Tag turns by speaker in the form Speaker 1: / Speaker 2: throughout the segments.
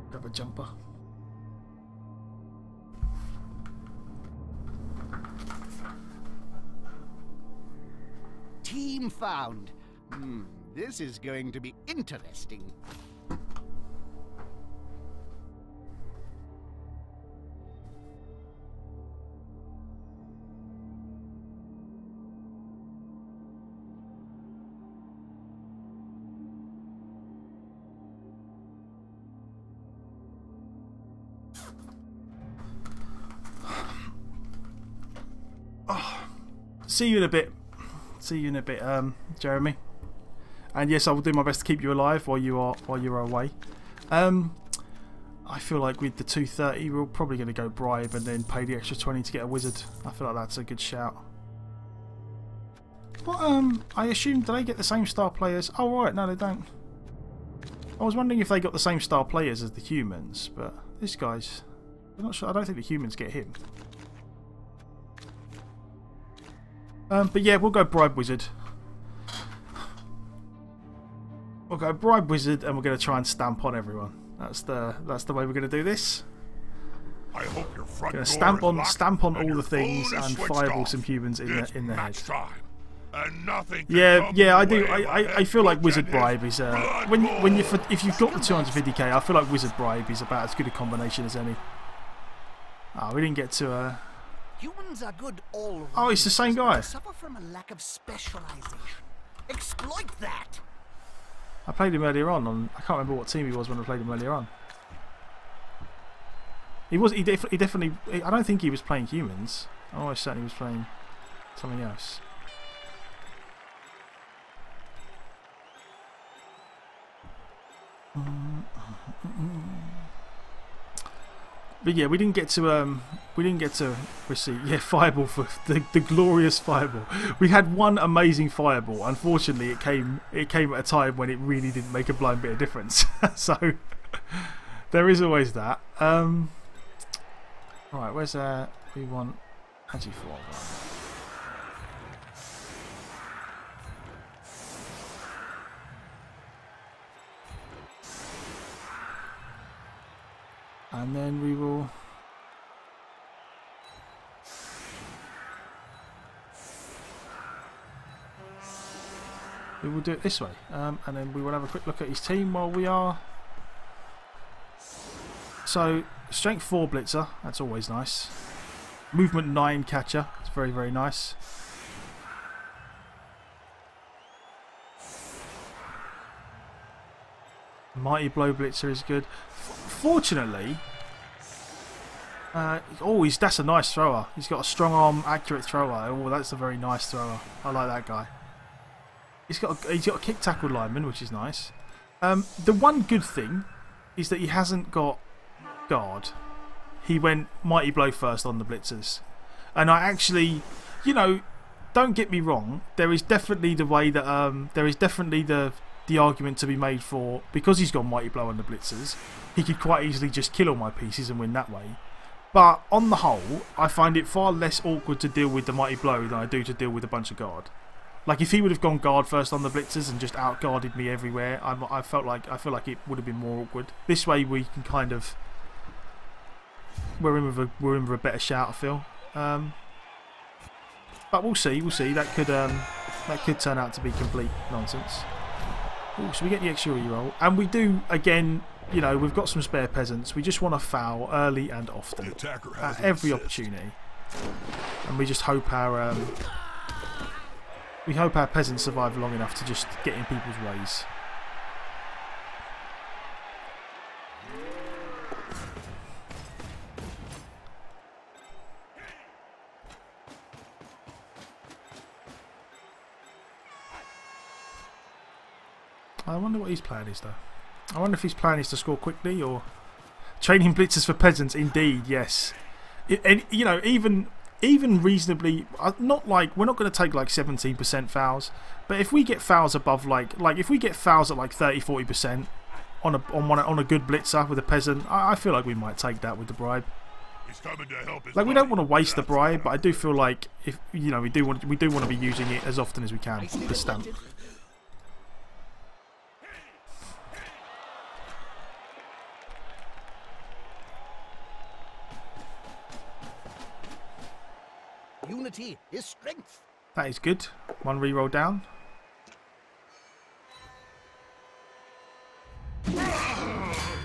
Speaker 1: Grab a jumper.
Speaker 2: Team found. This is going to be interesting.
Speaker 1: See you in a bit. See you in a bit, Jeremy. And yes, I will do my best to keep you alive while you are away. I feel like with the 230, we're probably going to go bribe and then pay the extra 20 to get a wizard. I feel like that's a good shout. But I assume, do they get the same star players? Oh right, no they don't. I was wondering if they got the same star players as the humans, but this guy's... I'm not sure. I don't think the humans get him. But yeah, we'll go bribe wizard. We'll go bribe wizard, and we're going to try and stamp on everyone. That's the way we're going to do this.
Speaker 3: I hope your front
Speaker 1: Going to
Speaker 3: door
Speaker 1: stamp on all the things and fireball some humans in the head. Yeah, I do. I feel like wizard bribe is if you've got the 250k, I feel like wizard bribe is about as good a combination as any. Oh, we didn't get to
Speaker 2: Humans are good all around.
Speaker 1: Oh, it's the same guy.
Speaker 2: Suffer from a lack of specialization. Exploit that.
Speaker 1: I played him earlier on. I can't remember what team he was when I played him earlier on. He definitely. I don't think he was playing humans. I always certainly was playing something else. But yeah, we didn't get to receive fireball for the glorious fireball. We had one amazing fireball. Unfortunately, it came at a time when it really didn't make a blind bit of difference. So there is always that. Right, where's we want Agi for? And then we will do it this way, and then we will have a quick look at his team while we are. So strength 4 blitzer, that's always nice. Movement 9 catcher, it's very very nice. Mighty blow blitzer is good. Fortunately, that's a nice thrower. He's got a strong arm, accurate thrower. Oh, that's a very nice thrower. I like that guy. He's got a kick tackle lineman, which is nice. The one good thing is that he hasn't got guard. He went mighty blow first on the blitzers, and I actually, don't get me wrong. There is definitely the way that there is definitely the argument to be made for, because he's got mighty blow on the blitzers, he could quite easily just kill all my pieces and win that way. But on the whole, I find it far less awkward to deal with the mighty blow than I do to deal with a bunch of guard. Like if he would have gone guard first on the blitzers and just out guarded me everywhere, I feel like it would have been more awkward. This way we can kind of we're in with a better shout, I feel. But we'll see. That could turn out to be complete nonsense. Oh, so we get the extra reroll, and we do again. We've got some spare peasants. We just want to foul early and often at every opportunity, and we just hope our peasants survive long enough to just get in people's ways. I wonder what his plan is, though. I wonder if his plan is to score quickly or training blitzers for peasants. Indeed, yes. And even reasonably, not like we're not going to take like 17% fouls, but if we get fouls above like if we get fouls at like 30-40% on a good blitzer with a peasant, I feel like we might take that with the bribe.
Speaker 3: He's coming to help his
Speaker 1: like we don't want to waste the bribe, but I do feel like if we do want to be using it as often as we can. The stamp.
Speaker 2: Unity is strength.
Speaker 1: That is good. One reroll down.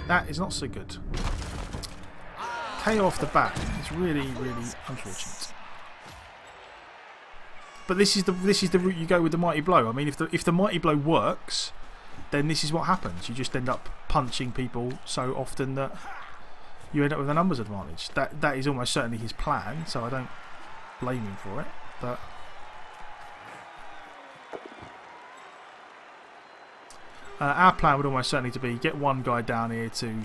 Speaker 1: That is not so good. KO off the bat. It's really, really unfortunate. But this is the route you go with the mighty blow. I mean, if the mighty blow works, then this is what happens. You just end up punching people so often that you end up with a numbers advantage. That is almost certainly his plan, so I don't blame him for it. But our plan would almost certainly to be get one guy down here to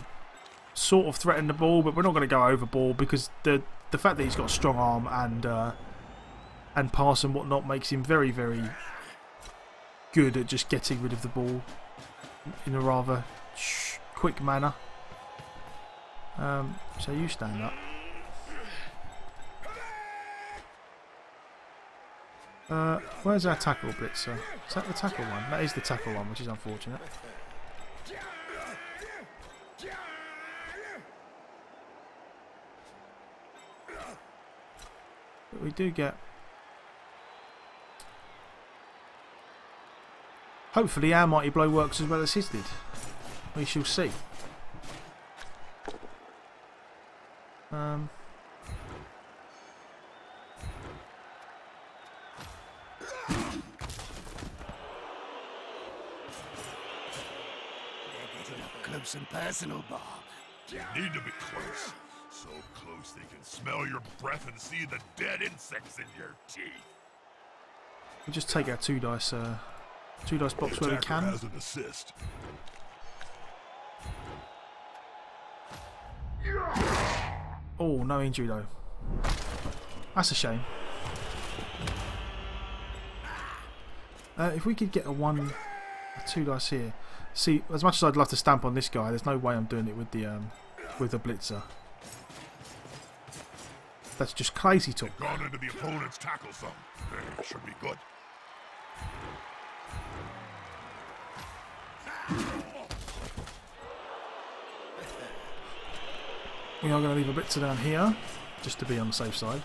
Speaker 1: sort of threaten the ball, but we're not going to go overboard because the fact that he's got a strong arm and pass and whatnot makes him very, very good at just getting rid of the ball in a rather quick manner. So you stand up. Where's our tackle blitzer? Is that the tackle one? That is the tackle one, which is unfortunate. But we do get... Hopefully our mighty blow works as well as his did. We shall see.
Speaker 2: Close and personal, Bob.
Speaker 3: You need to be close. So close they can smell your breath and see the dead insects in your teeth.
Speaker 1: We'll just take our two dice box where we can.
Speaker 3: Has an assist.
Speaker 1: Oh, no injury though. That's a shame. If we could get a two dice here. See, as much as I'd love to stamp on this guy, there's no way I'm doing it with the blitzer. That's just crazy talk.
Speaker 3: Gone into the opponent's tackle zone. There, should be good.
Speaker 1: We are going to leave a blitzer down here, just to be on the safe side.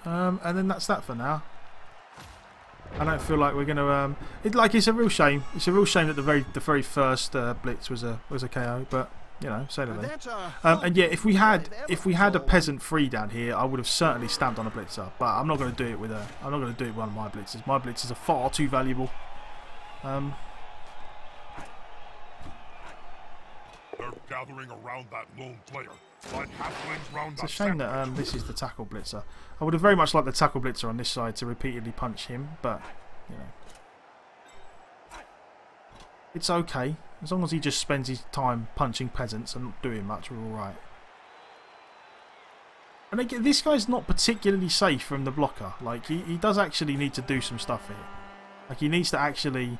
Speaker 1: And then that's that for now. I don't feel like we're going to. It's a real shame. It's a real shame that the very first blitz was a KO, but you know, say no. And yeah, if we had a peasant free down here, I would have certainly stamped on a blitzer. But I'm not going to do it with a. I'm not going to do it with one of my blitzers. My blitzers are far too valuable.
Speaker 3: They're gathering around that lone player. Like halflings round
Speaker 1: it's a shame that this is the tackle blitzer. I would have very much liked the tackle blitzer on this side to repeatedly punch him, but you know, it's okay as long as he just spends his time punching peasants and not doing much. We're all right. And again, this guy's not particularly safe from the blocker. Like he does actually need to do some stuff here. Like he needs to actually,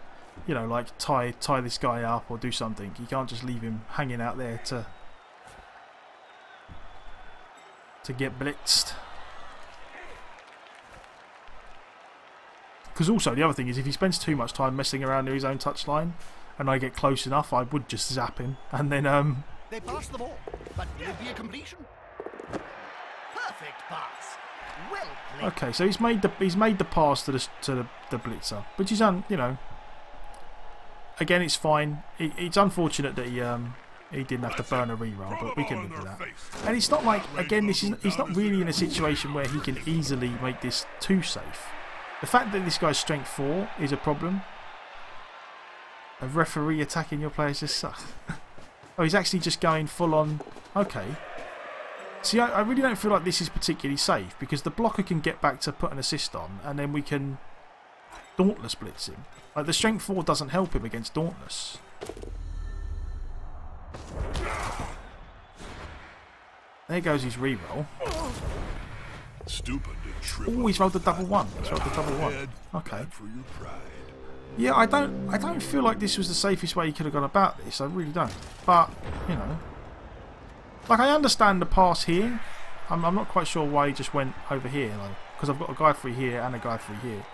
Speaker 1: you know, like tie this guy up or do something. You can't just leave him hanging out there to get blitzed. Because also the other thing is, if he spends too much time messing around near his own touchline, and I get close enough, I would just zap him, and then
Speaker 2: They pass the ball, but will it be a completion? Perfect pass. Well played.
Speaker 1: Okay, so he's made the pass to the blitzer, which is you know, again it's fine. It's unfortunate that he didn't have to burn a reroll, but we can live with that. And it's not like, again, he's not really in a situation where he can easily make this too safe. The fact that this guy's strength 4 is a problem. A referee attacking your players just sucks. Oh, he's actually just going full on. Okay. See, I really don't feel like this is particularly safe because the blocker can get back to put an assist on, and then we can Dauntless blitz him. Like the strength 4 doesn't help him against Dauntless. There goes his reroll.
Speaker 3: Stupid.
Speaker 1: Oh, he's rolled the double 1. He's rolled the double 1. Okay. Yeah, I don't feel like this was the safest way he could have gone about this. I really don't. But you know, like I understand the pass here. I'm not quite sure why he just went over here, like, because I've got a guy free here and a guy free here.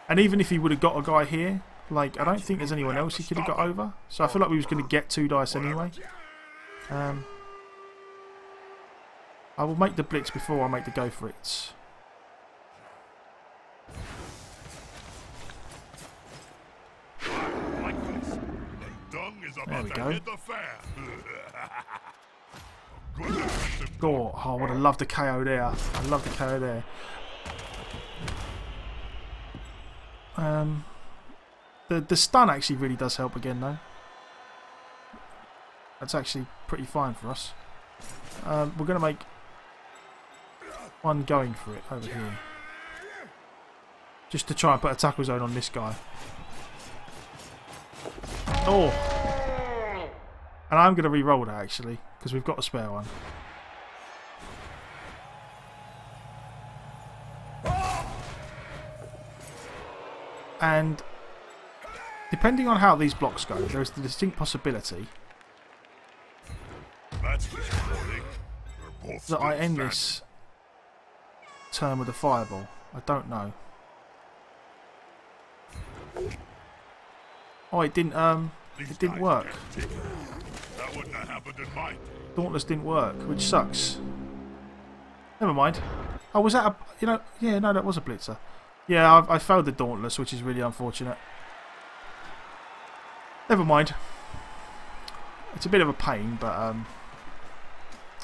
Speaker 1: And even if he would have got a guy here, like I don't think there's anyone else he could have got over. So I feel like we was going to get 2 dice anyway. I will make the blitz before I make the go for it. There we go. Oh, I would have loved the KO there. I love the KO there. The stun actually really does help again though. That's actually pretty fine for us. We're going to make one going for it over here. Just to try and put a tackle zone on this guy. Oh! And I'm going to re-roll that actually, because we've got a spare one. And depending on how these blocks go, there is the distinct possibility that I end this turn with a fireball. I don't know. Oh, it didn't work.
Speaker 3: That wouldn't have happened in mine.
Speaker 1: Dauntless didn't work, which sucks. Never mind. Oh, was that a... You know... Yeah, no, that was a blitzer. Yeah, I failed the Dauntless, which is really unfortunate. Never mind. It's a bit of a pain, but...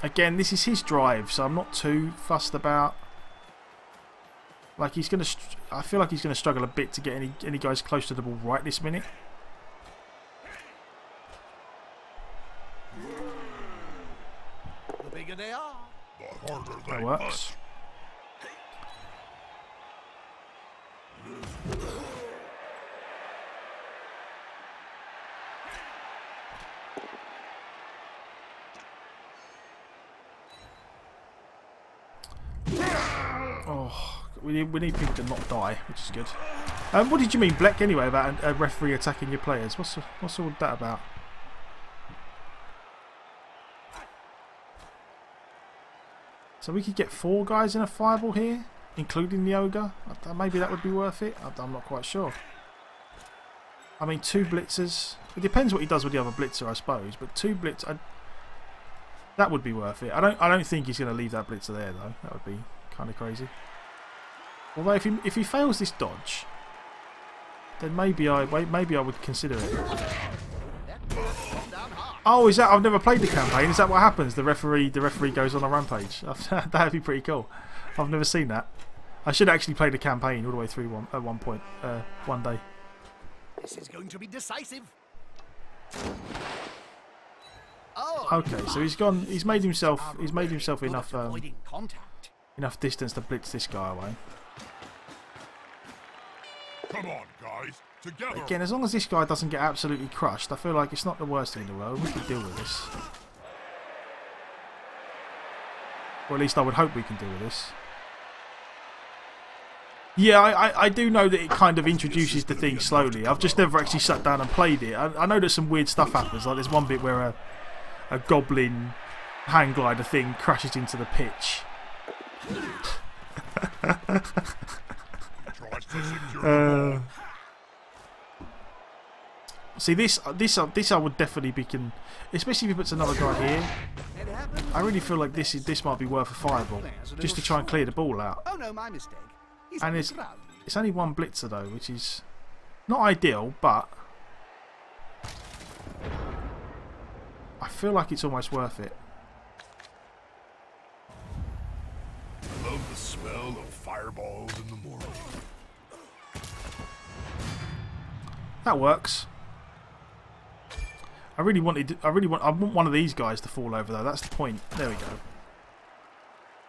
Speaker 1: again, this is his drive, so I'm not too fussed about... Like, he's going to... I feel like he's going to struggle a bit to get any guys close to the ball right this minute.
Speaker 2: The bigger they are,
Speaker 3: The harder they
Speaker 1: That works. Oh, we need people to not die, which is good. What did you mean, Bleck, anyway, about a referee attacking your players? What's all that about? So we could get 4 guys in a fireball here, including the ogre. Maybe that would be worth it. I'm not quite sure. I mean, 2 blitzers. It depends what he does with the other blitzer, I suppose. But 2 blitz, that would be worth it. I don't think he's going to leave that blitzer there though. That would be kind of crazy. Although if he fails this dodge, then maybe I would consider it. Oh, is that? I've never played the campaign. Is that what happens? The referee goes on a rampage. That'd be pretty cool. I've never seen that. I should actually play the campaign all the way through at one point, one day.
Speaker 2: this is going to be decisive.
Speaker 1: Okay, so he's gone. He's made himself enough
Speaker 2: Avoiding contact.
Speaker 1: enough distance to blitz this guy away.
Speaker 3: Come on, guys. Together.
Speaker 1: Again, as long as this guy doesn't get absolutely crushed, I feel like it's not the worst thing in the world. We can deal with this. Or at least I would hope we can deal with this. Yeah, I do know that it kind of introduces the thing slowly. I've just never actually sat down and played it. I know that some weird stuff happens. Like there's one bit where a goblin hang glider thing crashes into the pitch.
Speaker 3: Tries to secure the ball.
Speaker 1: See, this I would definitely be especially if he puts another guy here. I really feel like this might be worth a fireball, just to try and clear the ball out.
Speaker 2: Oh no, my mistake. He's
Speaker 1: And it's only 1 blitzer though, which is not ideal, but I feel like it's almost worth it.
Speaker 3: Love the smell of fireballs in the morning.
Speaker 1: That works. I want one of these guys to fall over though. That's the point. There we go.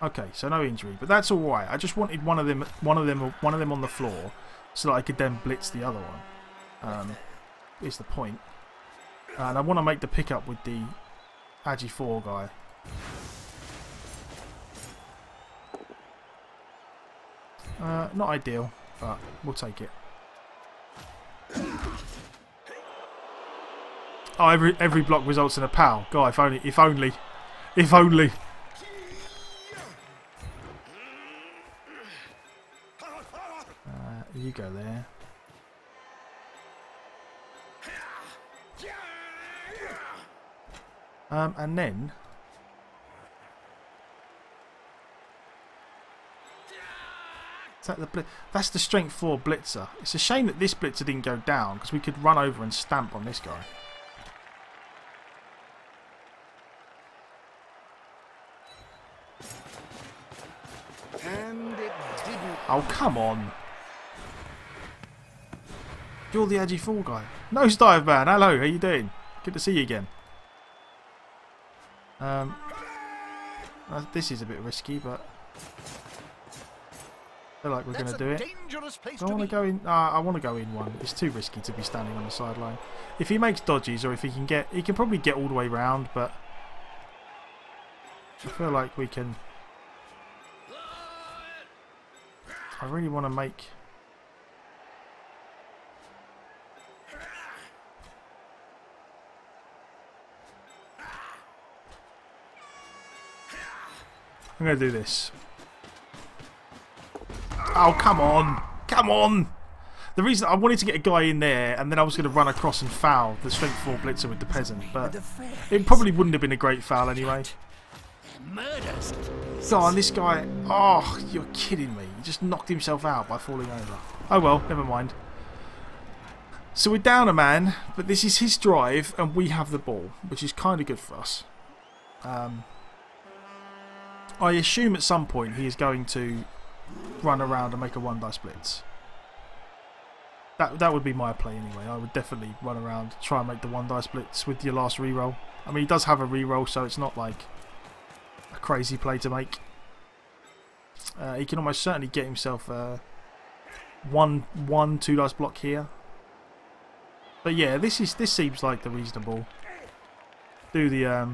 Speaker 1: Okay, so no injury, but that's all right. I just wanted one of them on the floor, so that I could then blitz the other one. Is the point. And I want to make the pickup with the Agi 4 guy. Not ideal, but we'll take it. Oh, every block results in a POW. God, if only. You go there. And then Is that the that's the strength 4 blitzer. It's a shame that this blitzer didn't go down because we could run over and stamp on this guy.
Speaker 2: And it didn't.
Speaker 1: Oh, come on. You're the Agi 4 guy. Nosedive man, hello, how you doing? Good to see you again. This is a bit risky, but I feel like we're going to do it. I want to go in. I want to go in one. It's too risky to be standing on the sideline. If he makes dodges, or if he can probably get all the way round. But I feel like we can. I really want to make. I'm going to do this. Oh, come on. Come on. The reason I wanted to get a guy in there and then I was going to run across and foul the strength 4 blitzer with the peasant. But it probably wouldn't have been a great foul anyway. God, this guy... Oh, you're kidding me. He just knocked himself out by falling over. Oh well, never mind. So we're down a man, but this is his drive and we have the ball, which is kind of good for us. I assume at some point he is going to run around and make a 1 dice blitz. That would be my play anyway. I would definitely run around, try and make the 1 dice blitz with your last reroll. I mean, he does have a reroll, so it's not like a crazy play to make. He can almost certainly get himself one 2 dice block here. But yeah, this seems like the reasonable. Do the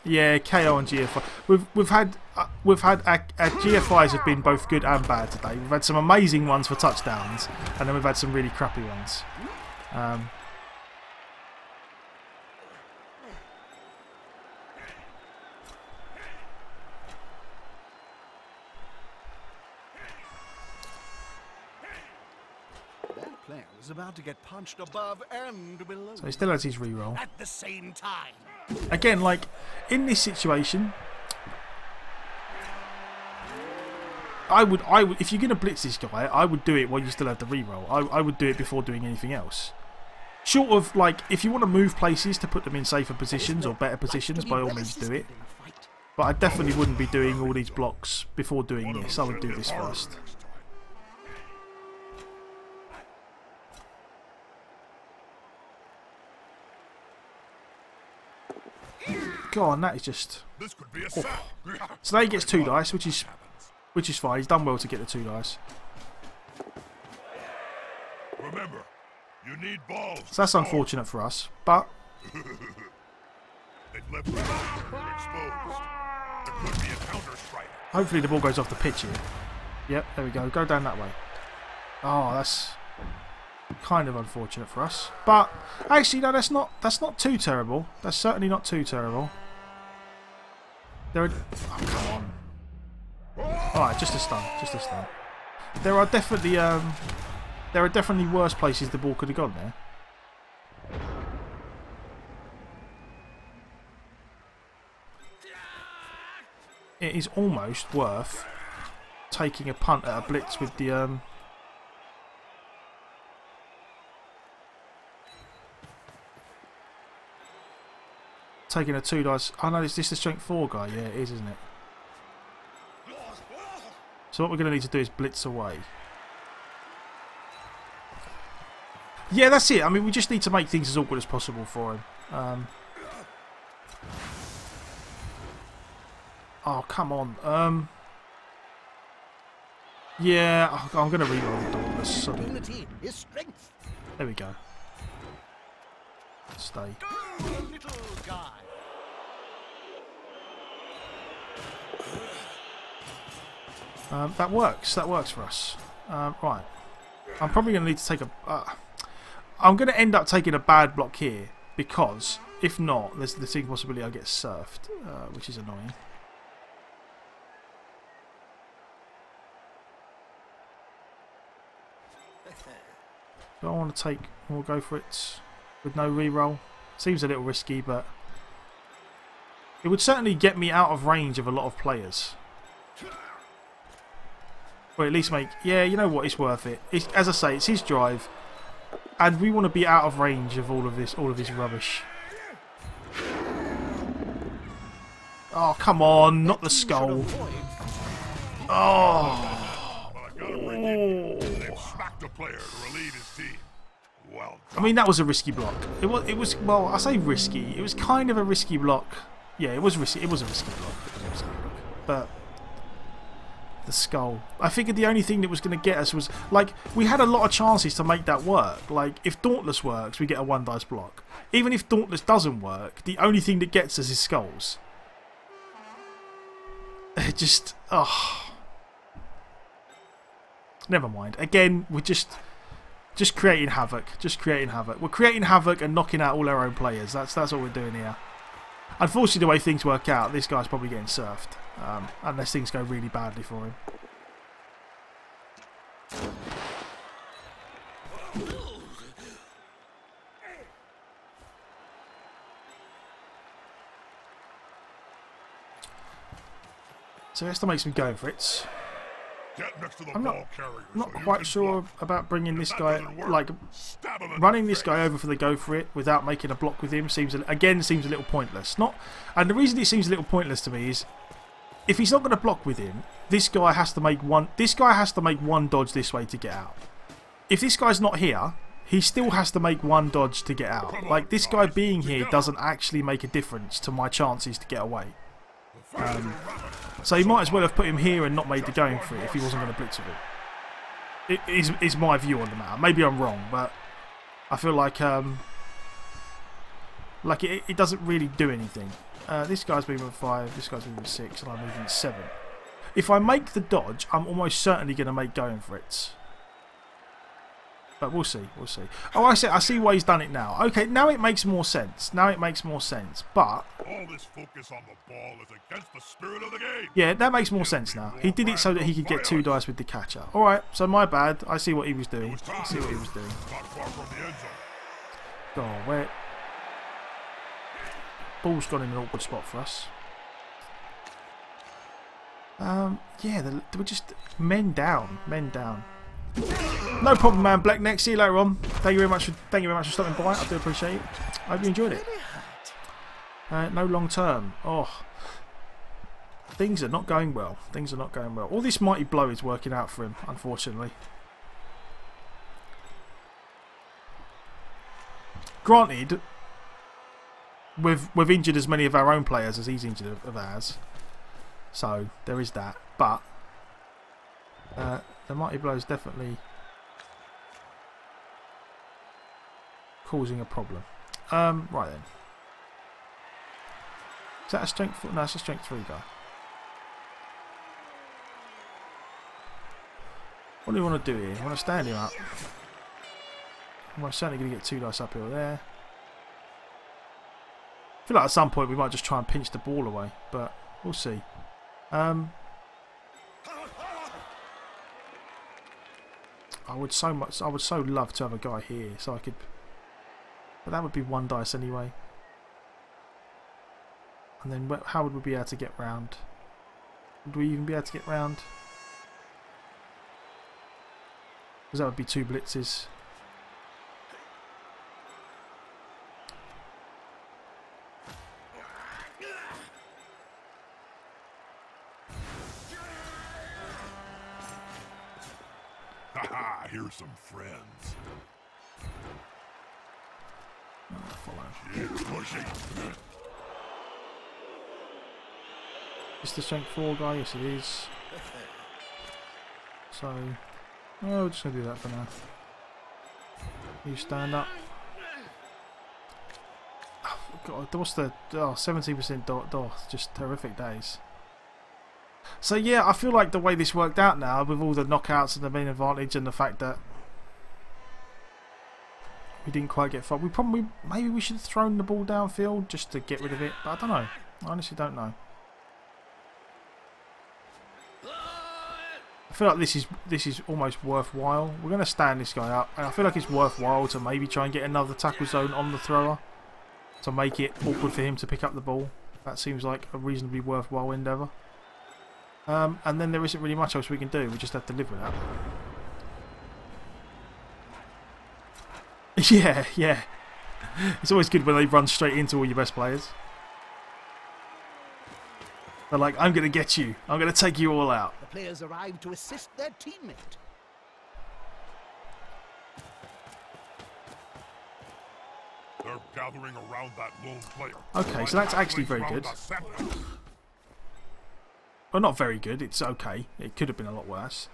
Speaker 1: yeah, KO and GFI. We've had GFIs have been both good and bad today. We've had some amazing ones for touchdowns, and then we've had some really crappy ones.
Speaker 2: That player is about to get punched above and below.
Speaker 1: So he still has his reroll.
Speaker 2: At the same time.
Speaker 1: Again, like in this situation, I would if you're going to blitz this guy, I would do it while you still have the reroll. I would do it before doing anything else. Short of like, if you want to move places to put them in safer positions or better positions, by all means do it. But I definitely wouldn't be doing all these blocks before doing this. I would do this first. Go on, that is just. Oh. So now he gets 2 dice, which is fine. He's done well to get the 2 dice.
Speaker 3: Remember, you need balls.
Speaker 1: So that's unfortunate for us, but
Speaker 3: They've left the exposed. There could be a counter strike.
Speaker 1: hopefully the ball goes off the pitch here. Yep, there we go. Go down that way. Oh, that's kind of unfortunate for us. But actually, no, that's not too terrible. That's certainly not too terrible. There are. Oh, come on. Alright, just a stun. Just a stun. There are definitely worse places the ball could have gone there. It is almost worth taking a punt at a blitz with the taking a 2 dice. Oh no, is this the strength 4 guy? Yeah, it is, isn't it? So what we're going to need to do is blitz away. Yeah, that's it. I mean, we just need to make things as awkward as possible for him. Oh, come on. Yeah, I'm going to reroll the double. Let's sod it. There we go. Stay.
Speaker 2: Little guy.
Speaker 1: That works. That works for us. Right. I'm probably going to need to take a... I'm going to end up taking a bad block here because, if not, there's the distinct possibility I'll get surfed, which is annoying. Do I want to take... We'll go for it with no reroll. Seems a little risky, but it would certainly get me out of range of a lot of players. Or at least make... Yeah, you know what? It's worth it. As I say, it's his drive. And we want to be out of range of all of this rubbish. Oh, come on. Not the skull. Oh. I mean, that was a risky block. It was. Well, I say risky. It was kind of a risky block. Yeah, it was risky. It was a risky block. But the skull. I figured the only thing that was going to get us was, like, we had a lot of chances to make that work. Like, if Dauntless works, we get a 1 dice block. Even if Dauntless doesn't work, the only thing that gets us is skulls. It just... Oh. Never mind. Again, we're just creating havoc. Just creating havoc. We're creating havoc and knocking out all our own players. That's what we're doing here. Unfortunately, the way things work out, this guy's probably getting surfed. Unless things go really badly for him. So he has to make some go for it. I'm not quite sure about bringing this guy, like, running this guy over for the go for it without making a block with him seems a little pointless. And the reason it seems a little pointless to me is if he's not going to block with him, this guy has to make one dodge this way to get out. If this guy's not here, he still has to make 1 dodge to get out. Like, this guy being here doesn't actually make a difference to my chances to get away. So he might as well have put him here and not made the going for it if he wasn't going to blitz with it. It is my view on the matter. Maybe I'm wrong, but I feel like it doesn't really do anything. This guy's moving 5, this guy's moving 6, and I'm moving 7. If I make the dodge, I'm almost certainly going to make going for it. But we'll see, we'll see. Oh, I see why he's done it now. Okay, now it makes more sense. Now it makes more sense. But
Speaker 3: all this focus on the ball is against the spirit of the game.
Speaker 1: Yeah, that makes more sense now. He did it so that he could get 2 dice with the catcher. All right, so my bad. I see what he was doing. I see what he was doing. Oh, where? Ball's gone in an awkward spot for us. Yeah, we're just men down. No problem, man. Black Neck. See you later on. Thank you very much for stopping by. I do appreciate it. I hope you enjoyed it. No long term. Oh, things are not going well. Things are not going well. All this mighty blow is working out for him, unfortunately. Granted, we've injured as many of our own players as he's injured of ours, so there is that. But the mighty blow is definitely causing a problem. Right then. Is that a strength 4? No, it's a strength 3 guy. What do we want to do here? I want to stand him up. I'm certainly going to get 2 dice uphill there. I feel like at some point we might just try and pinch the ball away, but we'll see. I would so love to have a guy here, so I could. But that would be 1 dice anyway. And then how would we be able to get round? Would we even be able to get round? Because that would be 2 blitzes.
Speaker 3: Haha, here's some friends.
Speaker 1: Follow. Is the strength 4 guy? Yes, it is. So, we're just going to do that for now. You stand up. Oh, God, what's the 17% doth? Just terrific days. So yeah, I feel like the way this worked out now, with all the knockouts and the main advantage, and the fact that we didn't quite get far. Maybe we should have thrown the ball downfield just to get rid of it. But I don't know. I honestly don't know. I feel like this is almost worthwhile. We're going to stand this guy up, and I feel like it's worthwhile to maybe try and get another tackle zone on the thrower to make it awkward for him to pick up the ball. That seems like a reasonably worthwhile endeavour. And then there isn't really much else we can do. We just have to live with that. Yeah, yeah. It's always good when they run straight into all your best players. They're like, I'm going to get you. I'm going to take you all out.
Speaker 2: The players arrive to assist their teammate.
Speaker 3: They're gathering around that lone player.
Speaker 1: Okay, so that's actually very good. Well, not very good. It's okay. It could have been a lot worse.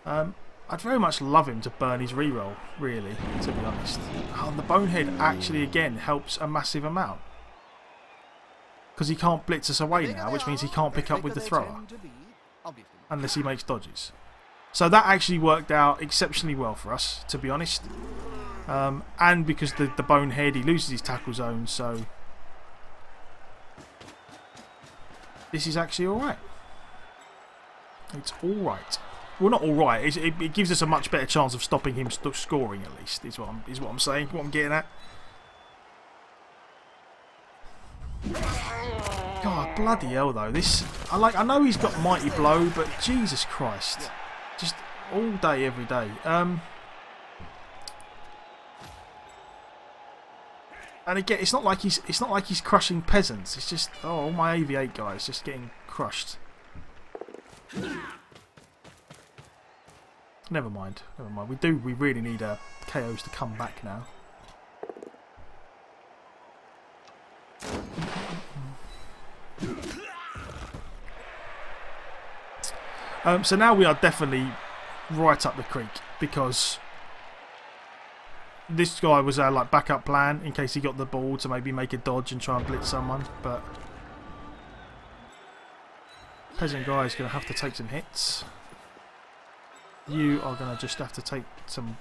Speaker 1: I'd very much love him to burn his reroll, really, to be honest. Oh, and the bonehead actually, again, helps a massive amount. Because he can't blitz us away now, which means he can't pick up with the thrower. Unless he makes dodges. So that actually worked out exceptionally well for us, to be honest. And because the bonehead, he loses his tackle zone, so... This is actually alright. It's alright. Well, not alright. It gives us a much better chance of stopping him scoring, at least, is what I'm saying, what I'm getting at. God, bloody hell, though. This... I know he's got Mighty Blow, but Jesus Christ. Just all day, every day. And again, it's not like he's crushing peasants. It's just all my AV8 guys just getting crushed. Never mind. Never mind. We really need KOs to come back now. So now we are definitely right up the creek because this guy was our like backup plan in case he got the ball to maybe make a dodge and try and blitz someone, but peasant guy is going to have to take some hits. You are going to just have to take some.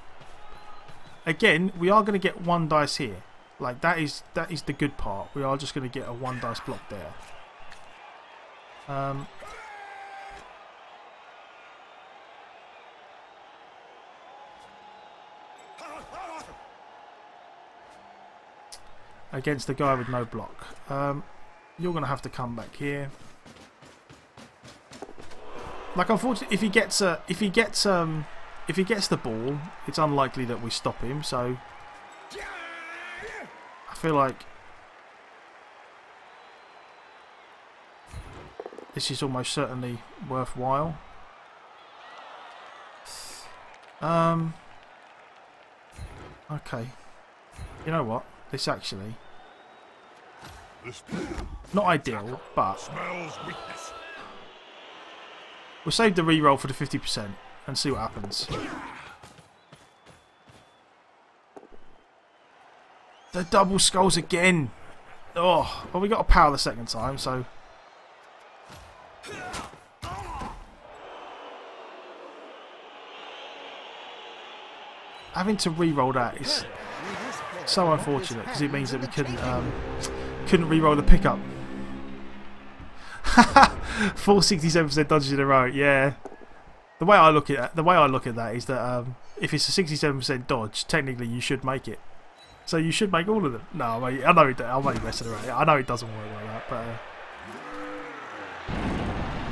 Speaker 1: Again, we are going to get one dice here. Like that is the good part. We are just going to get a one dice block there. Against the guy with no block. You're going to have to come back here. Like, unfortunately, if he gets the ball, it's unlikely that we stop him. So I feel like this is almost certainly worthwhile. Okay. You know what? This actually not ideal, but we'll save the reroll for the 50% and see what happens. The double skulls again. Oh, well, we got a power the second time, so having to reroll that is so unfortunate because it means that we couldn't reroll the pickup. 467% dodges in a row. Yeah. The way I look at that is that if it's a 67% dodge, technically you should make it. So you should make all of them. No, I know I'm only messing around. I know it doesn't work like that, but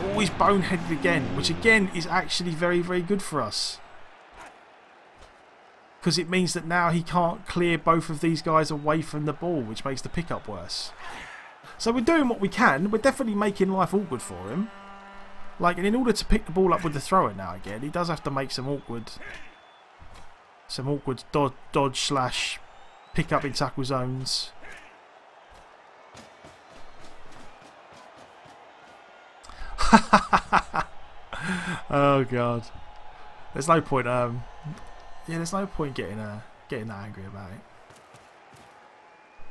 Speaker 1: always boneheaded again, which again is actually very, very good for us. Because it means that now he can't clear both of these guys away from the ball, which makes the pickup worse. So we're doing what we can. We're definitely making life awkward for him. Like, and in order to pick the ball up with the thrower now again, he does have to make some awkward dodge slash pick up in tackle zones. Oh god, there's no point. Yeah, there's no point getting that angry about it.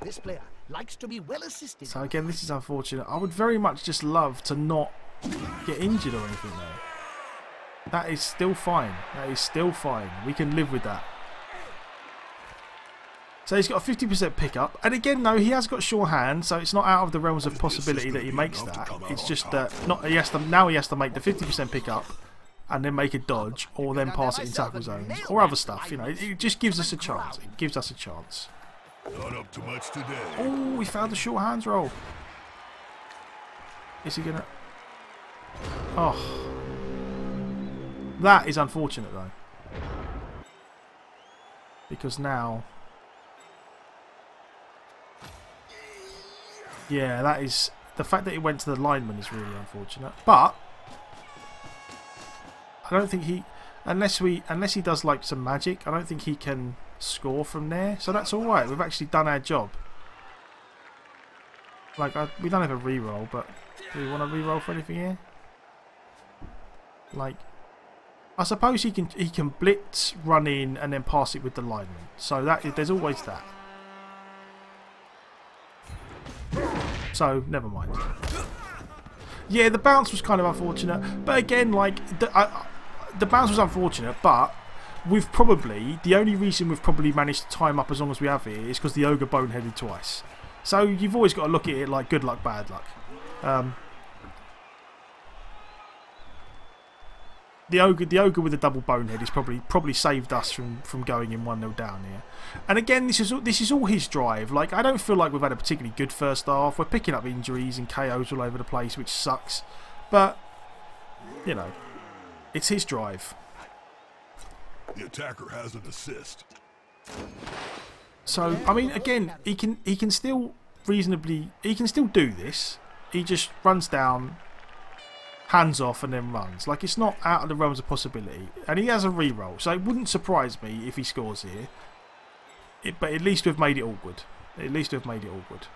Speaker 2: This player likes to be well assisted.
Speaker 1: So again, this is unfortunate. I would very much just love to not get injured or anything there. That is still fine. That is still fine. We can live with that. So he's got a 50% pickup. And again, no, he has got sure hand, so it's not out of the realms of possibility that he makes that. It's just that now he has to make the 50% pickup and then make a dodge, or then pass it in tackle zones, or other stuff. You know, it just gives us a chance. It gives us a chance.
Speaker 3: Not up to much today.
Speaker 1: Oh, we found the short hands roll. Is he gonna? Oh. That is unfortunate though. Because now... Yeah, that is... The fact that it went to the lineman is really unfortunate. But... I don't think he... Unless he does like some magic, I don't think he can score from there. So that's alright. We've actually done our job. Like, we don't have a reroll, but... Do we want to reroll for anything here? Like... I suppose he can blitz, run in, and then pass it with the lineman. So there's always that. So never mind. Yeah, the bounce was kind of unfortunate, but again, like the bounce was unfortunate. But the only reason we've probably managed to time up as long as we have here is because the ogre boneheaded twice. So you've always got to look at it like good luck, bad luck. The ogre with the double bonehead is probably saved us from going in 1-0 down here. And again, this is all his drive. Like, I don't feel like we've had a particularly good first half. We're picking up injuries and KOs all over the place, which sucks. But you know, it's his drive.
Speaker 3: The attacker has an assist.
Speaker 1: So I mean, again, he can still do this. He just runs down, hands off, and then runs. Like, it's not out of the realms of possibility. And he has a reroll, so it wouldn't surprise me if he scores here. But at least we've made it awkward. At least we've made it awkward.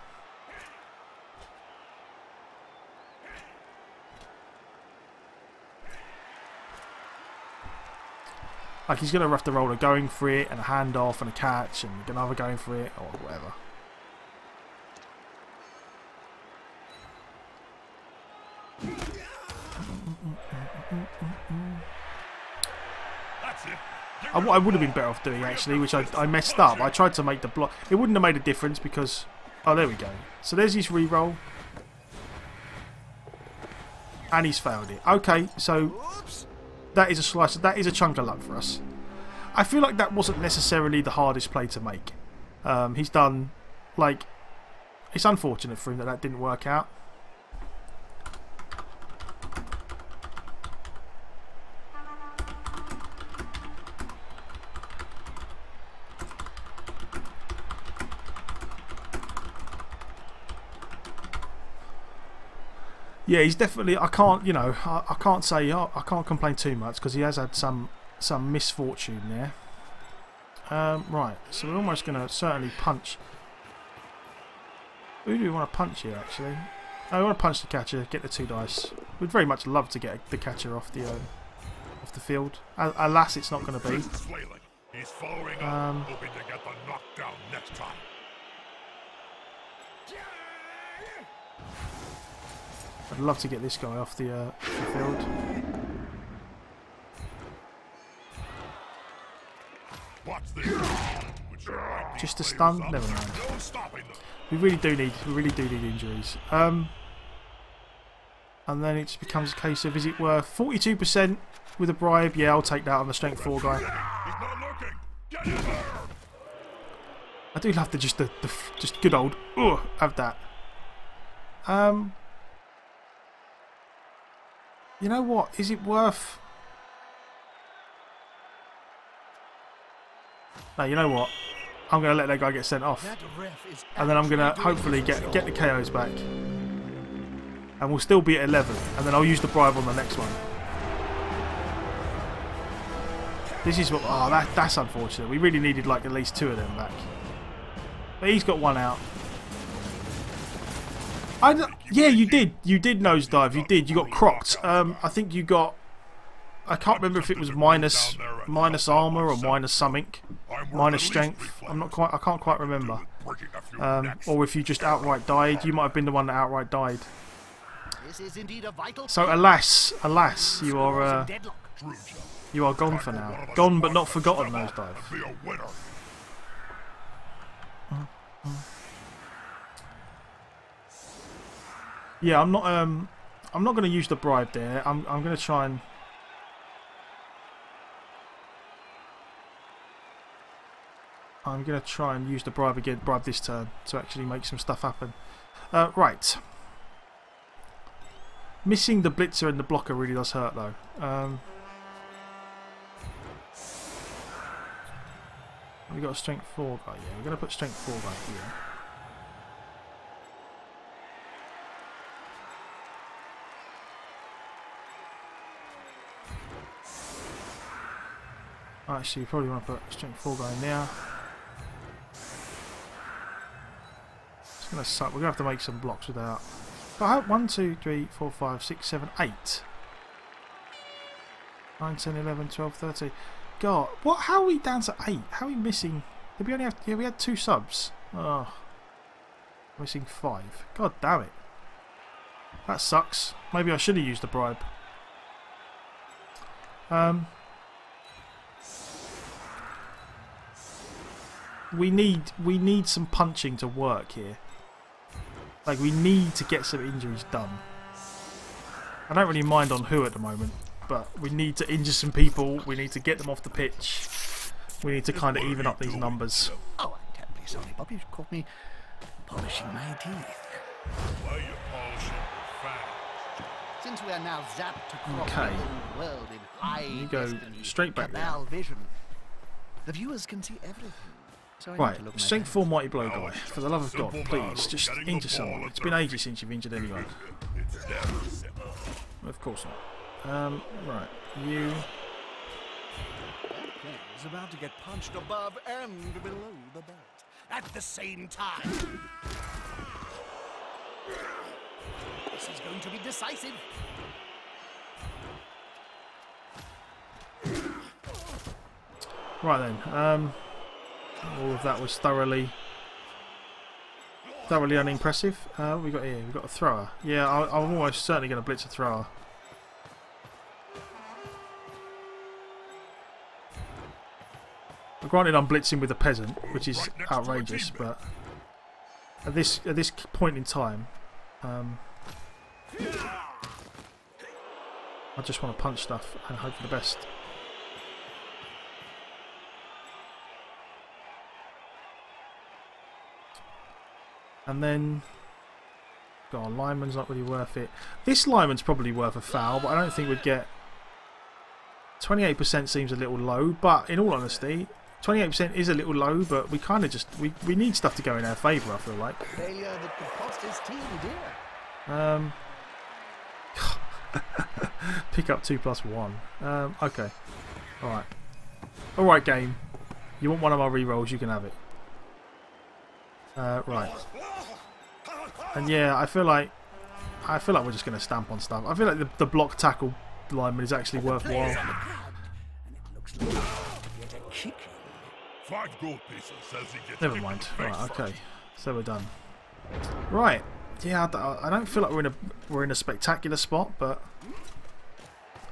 Speaker 1: Like, he's going to have to roll a going for it, and a handoff, and a catch, and another going for it, or whatever. What I would have been better off doing, actually, which I messed up. I tried to make the block. It wouldn't have made a difference because... Oh, there we go. So there's his re-roll. And he's failed it. Okay, so that is a slice. That is a chunk of luck for us. I feel like that wasn't necessarily the hardest play to make. He's done... Like... It's unfortunate for him that didn't work out. Yeah, he's definitely. I can't, you know, I can't say. I can't complain too much because he has had some misfortune there. Right, so we're almost going to certainly punch. Who do we want to punch here? Actually, I want to punch the catcher. Get the 2 dice. We'd very much love to get the catcher off the field. Alas, it's not going to be.
Speaker 3: He's following up, hoping to get the knockdown next time.
Speaker 1: I'd love to get this guy off the field. Just a stun? Never mind. We really do need injuries. And then it just becomes a case of, is it worth 42% with a bribe? Yeah, I'll take that on the strength 4 guy. I do love the just good old have that. You know what? Is it worth... No, you know what? I'm going to let that guy get sent off. And then I'm going to hopefully get the KOs back. And we'll still be at 11. And then I'll use the bribe on the next one. This is what... Oh, that's unfortunate. We really needed like at least 2 of them back. But he's got 1 out. Yeah, you did. You did nosedive. You did. You got crocked. I think you got... I can't remember if it was minus armor or minus something, minus strength. I can't quite remember. Or if you just outright died. You might have been the one that outright died. So alas, you are gone for now. Gone but not forgotten. Nosedive. Yeah, I'm not going to use the bribe there. I'm going to try and. I'm going to try and use the bribe again, bribe this turn to actually make some stuff happen. Right. Missing the blitzer and the blocker really does hurt though. We got a strength 4 guy. Yeah, we're going to put strength 4 guy here. Actually, you probably want to put strength 4 guy in there. It's going to suck. We're going to have to make some blocks without. But I hope 1, 2, 3, 4, 5, 6, 7, 8. 9, 10, 11, 12, 13. God, what? How are we down to 8? How are we missing? Did we only have? Yeah, we had 2 subs. Oh, missing 5. God damn it. That sucks. Maybe I should have used the bribe. We need some punching to work here. Like, we need to get some injuries done. I don't really mind on who at the moment, but we need to injure some people. We need to get them off the pitch. We need to kind of even up these numbers.
Speaker 2: Oh, I'm terribly sorry, Bob. You caught me polishing my teeth.
Speaker 3: Why are you polishing your fangs?
Speaker 2: Since we are now zapped across
Speaker 1: Okay.
Speaker 2: the world in high
Speaker 1: You go
Speaker 2: destiny,
Speaker 1: straight back there.
Speaker 2: cabal vision, the viewers can see everything. So I need
Speaker 1: Right,
Speaker 2: to look my
Speaker 1: strength
Speaker 2: best.
Speaker 1: 4 mighty blow guy. For the love of God, please, just injure someone. It's been ages since you've injured anyone.
Speaker 3: It's never simple.
Speaker 1: Of course not. Right, you.
Speaker 2: That player is about to get punched above and below the belt at the same time. This is going to be decisive.
Speaker 1: Right then. All of that was thoroughly unimpressive. What we got here? We've got a thrower. Yeah, I'm almost certainly going to blitz a thrower. Granted, I'm blitzing with a peasant, which is outrageous, but at this point in time, I just want to punch stuff and hope for the best. And then, God, lineman's not really worth it. This lineman's probably worth a foul, but I don't think we'd get. 28% seems a little low, but in all honesty, 28% is a little low, but we kind of just we need stuff to go in our favour. I feel like.
Speaker 2: Failure that could cost his team, dear.
Speaker 1: Pick up 2+1. Okay. All right, game. You want one of my re-rolls? You can have it. Right. And yeah, I feel like we're just going to stamp on stuff. I feel like the block tackle lineman is actually worthwhile.
Speaker 2: And it looks like you get a kick.
Speaker 3: 5 gold pieces says he gets
Speaker 1: Never
Speaker 3: kicked
Speaker 1: mind.
Speaker 3: in the face
Speaker 1: Right,
Speaker 3: first.
Speaker 1: okay. So we're done. Right. Yeah, I don't feel like we're in a spectacular spot, but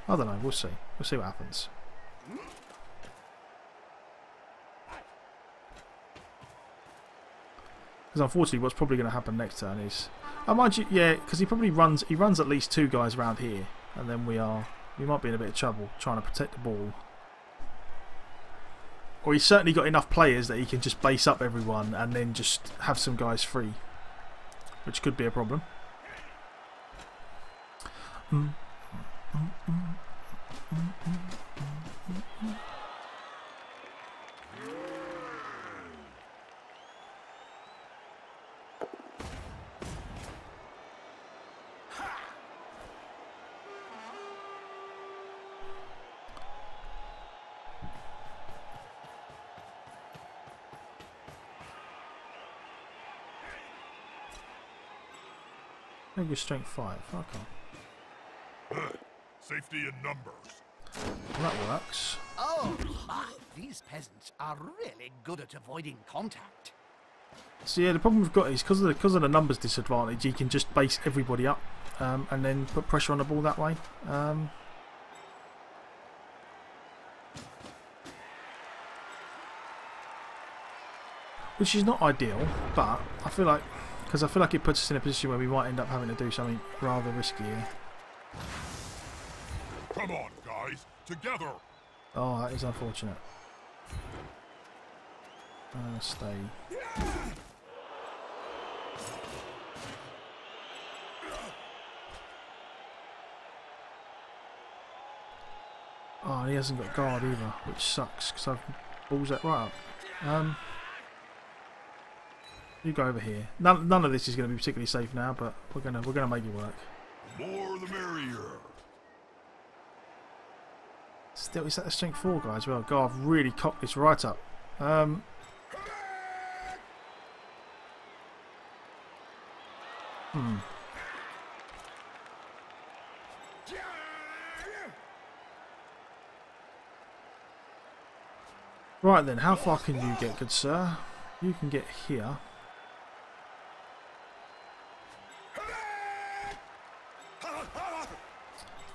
Speaker 1: I don't know. We'll see. We'll see what happens. Because unfortunately, what's probably going to happen next turn is, mind you, yeah, because he runs at least 2 guys around here, and then we might be in a bit of trouble trying to protect the ball. Or he's certainly got enough players that he can just base up everyone and then just have some guys free, which could be a problem. Maybe strength 5. Okay.
Speaker 3: Safety in numbers.
Speaker 1: Well, that works.
Speaker 2: Oh my! These peasants are really good at avoiding contact.
Speaker 1: So yeah, the problem we've got is because of the numbers disadvantage, he can just base everybody up and then put pressure on the ball that way. Which is not ideal, but I feel like it puts us in a position where we might end up having to do something rather risky here.
Speaker 3: Come on, guys, together.
Speaker 1: Oh, that is unfortunate. Stay. Oh, and he hasn't got guard either, which sucks because I've balls that right up. You go over here. None of this is going to be particularly safe now, but we're gonna make it work.
Speaker 3: The more the merrier.
Speaker 1: Still, is that a strength 4 guy as well? God, I've really cocked this right up. Right then, how far can you get, good sir? You can get here.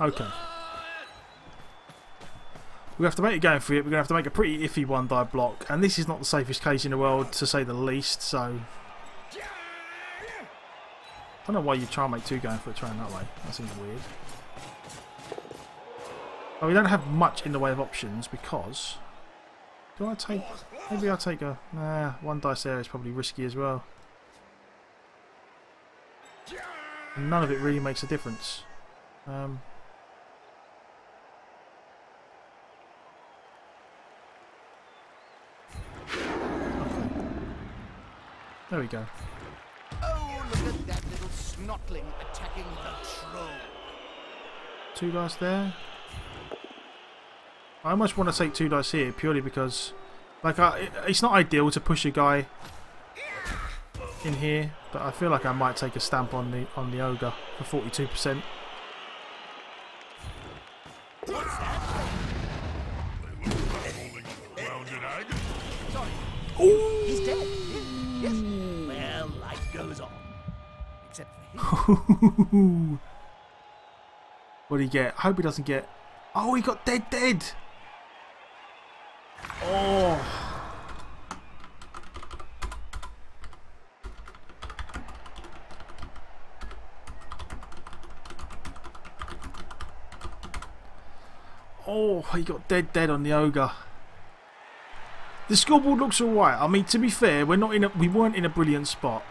Speaker 1: Okay. We have to make a game for it. We're going to have to make a pretty iffy one die block, and this is not the safest case in the world, to say the least. So, I don't know why you try and make 2 going for a train that way. That seems weird. Well, we don't have much in the way of options because. Do I take? Maybe I'll take a. Nah, 1 dice there is probably risky as well. And none of it really makes a difference. Okay. There we go.
Speaker 2: Oh, look at that little snotling attacking the troll.
Speaker 1: 2 dice there. I almost want to take 2 dice here purely because, like, it's not ideal to push a guy in here, but I feel like I might take a stamp on the ogre for 42%.
Speaker 2: Sorry. He's dead. Yes. Well, life goes on. Except for him.
Speaker 1: What did he get? I hope he doesn't get. Oh, he got dead. Oh. Oh, he got dead on the ogre. The scoreboard looks alright. I mean, to be fair, we weren't in a brilliant spot.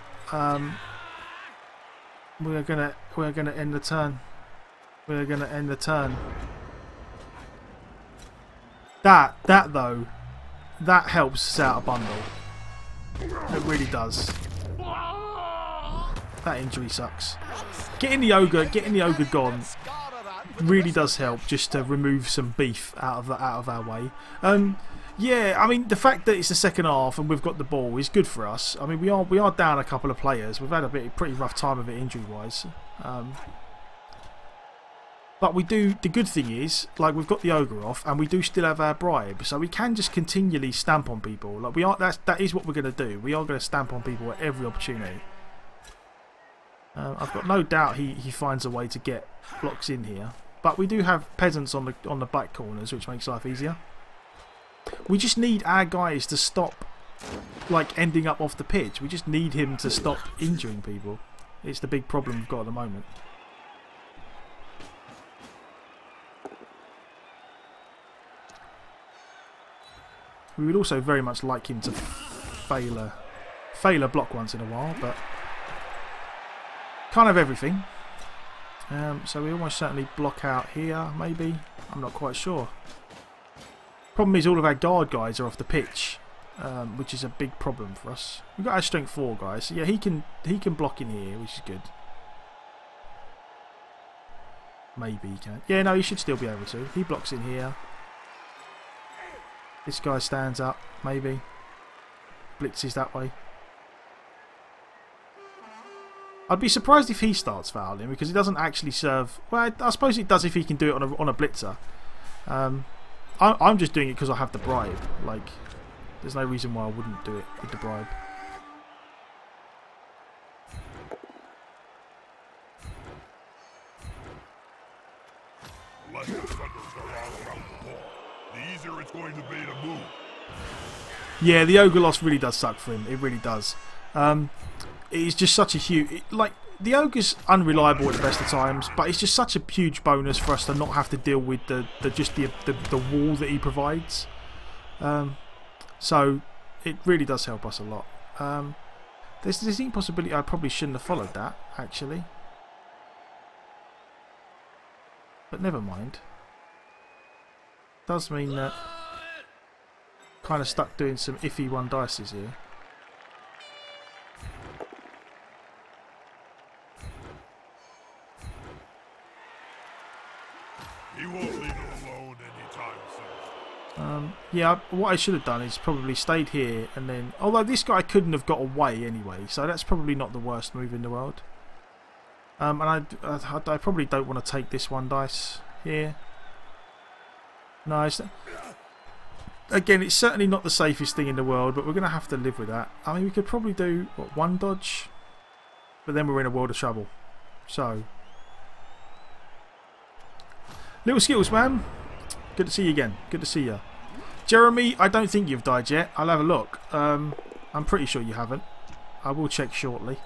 Speaker 1: We're gonna end the turn. We're gonna end the turn. That though, that helps us out a bundle. It really does. That injury sucks. Getting the ogre gone really does help, just to remove some beef out of our way. Yeah, I mean, the fact that it's the second half and we've got the ball is good for us. I mean, we are down a couple of players. We've had a pretty rough time of it injury wise. But we do. The good thing is, like, we've got the ogre off, and we do still have our bribe, so we can just continually stamp on people. Like, that is what we're going to do. We are going to stamp on people at every opportunity. I've got no doubt he finds a way to get blocks in here. But we do have peasants on the back corners, which makes life easier. We just need our guys to stop, like, ending up off the pitch. We just need him to stop injuring people. It's the big problem we've got at the moment. We would also very much like him to fail a block once in a while, but can't have everything. So we almost certainly block out here, maybe. I'm not quite sure. Problem is, all of our guard guys are off the pitch, which is a big problem for us. We've got our strength 4 guys, so yeah, he can block in here, which is good. Maybe he can. Yeah, no, he should still be able to. He blocks in here. This guy stands up, maybe. Blitzes that way. I'd be surprised if he starts fouling, because it doesn't actually serve. Well, I suppose it does if he can do it on a blitzer. I'm just doing it because I have the bribe. Like, there's no reason why I wouldn't do it with the bribe.
Speaker 3: Less the defenders are all around the ball, the easier it's going to be to move.
Speaker 1: Yeah, the ogre loss really does suck for him. It really does. It's just such a huge... Like, the ogre's unreliable at the best of times, but it's just such a huge bonus for us to not have to deal with the wall that he provides. So it really does help us a lot. There's a distinct possibility I probably shouldn't have followed that, actually. But never mind. does mean that kind of stuck doing some iffy one dices here.
Speaker 3: He won't leave it alone anytime soon.
Speaker 1: Yeah, what I should have done is probably stayed here and then... Although this guy couldn't have got away anyway, so that's probably not the worst move in the world. And I probably don't want to take this one dice here. No, again, it's certainly not the safest thing in the world, but we're going to have to live with that. I mean, we could probably do, what, one dodge? But then we're in a world of trouble. So... Little Skittles, man. Good to see you again. Good to see you. Jeremy, I don't think you've died yet. I'll have a look. I'm pretty sure you haven't. I will check shortly.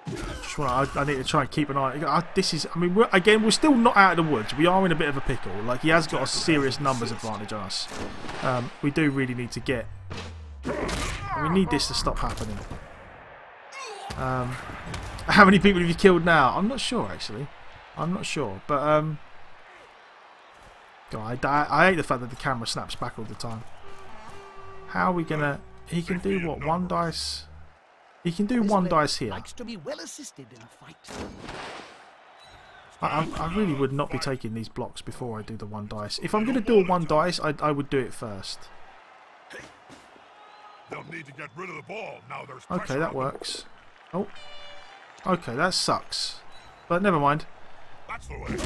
Speaker 1: Just I need to try and keep an eye. This is. I mean, we're still not out of the woods. We are in a bit of a pickle. Like, he has got a serious numbers advantage on us. We do really need to get. We need this to stop happening. How many people have you killed now? I'm not sure, actually. I'm not sure, but God, I hate the fact that the camera snaps back all the time. How are we gonna? He can do what? One dice. He can do one dice here.
Speaker 2: Likes to be well assisted in a fight.
Speaker 1: I really would not be taking these blocks before I do the one dice. If I'm going to do a one dice, I would do it first.
Speaker 3: They'll need to get rid of the ball. Now there's
Speaker 1: okay, that works. Oh, okay, that sucks. But never mind.
Speaker 3: That's the way.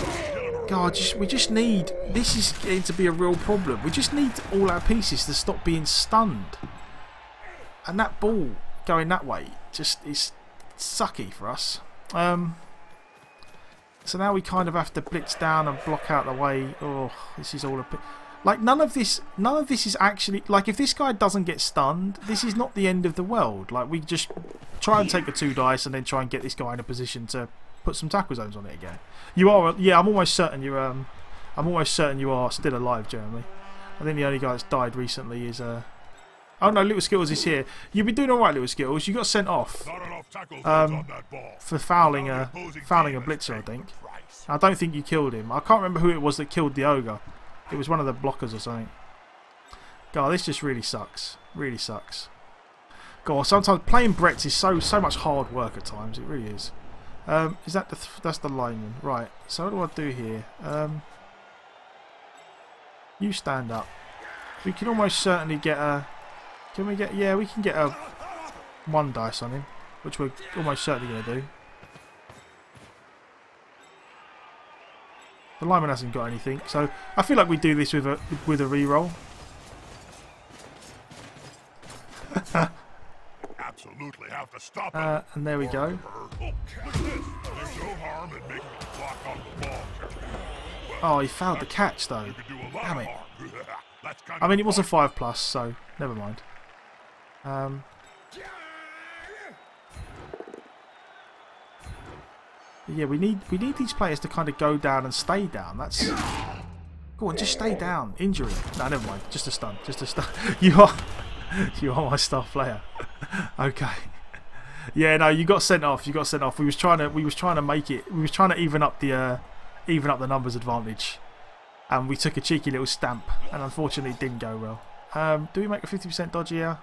Speaker 1: God, we just need... This is getting to be a real problem. We just need all our pieces to stop being stunned. And that ball going that way just is sucky for us. So now we kind of have to blitz down and block out the way. Oh, this is all a bit... Like, none of this is actually... Like, if this guy doesn't get stunned, this is not the end of the world. Like, we just try and take the two dice and then try and get this guy in a position to put some tackle zones on it again. You are... Yeah, I'm almost certain you're... I'm almost certain you are still alive, Jeremy. I think the only guy that's died recently is... Oh no, Little Skittles is here. You've been doing alright, Little Skittles. You got sent off for fouling a blitzer, I think. I don't think you killed him. I can't remember who it was that killed the ogre. It was one of the blockers or something. God, this just really sucks. Really sucks. God, sometimes playing Brets is so much hard work at times. It really is. Is that that's the lineman? Right. So what do I do here? You stand up. We can almost certainly get a... Can we get... Yeah, we can get a one dice on him, which we're almost certainly going to do. The lineman hasn't got anything, so I feel like we do this with a reroll.
Speaker 3: Absolutely have to stop it.
Speaker 1: And there we go.
Speaker 3: There's no harm in making a block on the ball.
Speaker 1: Oh, he fouled the catch though.
Speaker 3: You could do a lot
Speaker 1: Damn
Speaker 3: of
Speaker 1: it.
Speaker 3: harm. That's kind
Speaker 1: I mean, it
Speaker 3: of
Speaker 1: was a 5+, so never mind. Yeah, we need these players to kind of go down and stay down. That's... Go on, just stay down. Injury. No, never mind. Just a stun. Just a stun. You are my star player. Okay. Yeah, no, you got sent off. You got sent off. We was trying to make it. We was trying to even up the numbers advantage, and we took a cheeky little stamp, and unfortunately it didn't go well. Do we make a 50% dodge here?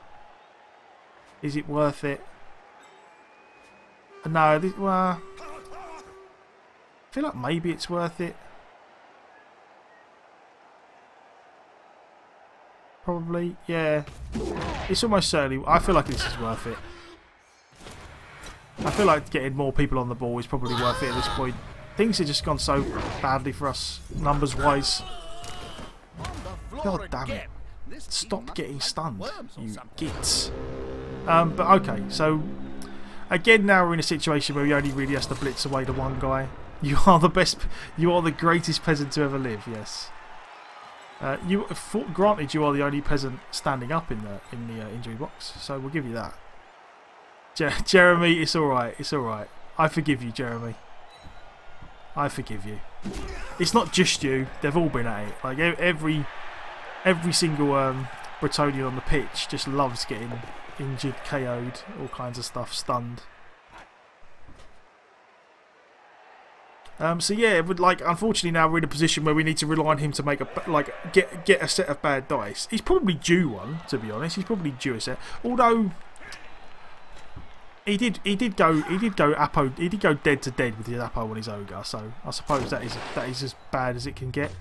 Speaker 1: Is it worth it? No. Well, I feel like maybe it's worth it. Probably, yeah. It's almost certainly... I feel like this is worth it. I feel like getting more people on the ball is probably worth it at this point. Things have just gone so badly for us, numbers-wise. God damn it. Stop getting stunned, you gits. But okay, so... Again, now we're in a situation where we only really have to blitz away the one guy. You are the best... You are the greatest peasant to ever live, yes. Granted, you are the only peasant standing up in the injury box, so we'll give you that. Jeremy, it's alright, it's alright. I forgive you, Jeremy. I forgive you. It's not just you, they've all been at it. Like, every single Bretonnian on the pitch just loves getting injured, KO'd, all kinds of stuff, stunned. So yeah, it would, like, unfortunately now we're in a position where we need to rely on him to make get a set of bad dice. He's probably due one, to be honest. He's probably due a set. Although he did go dead to dead with his Apo on his ogre. So I suppose that is as bad as it can get.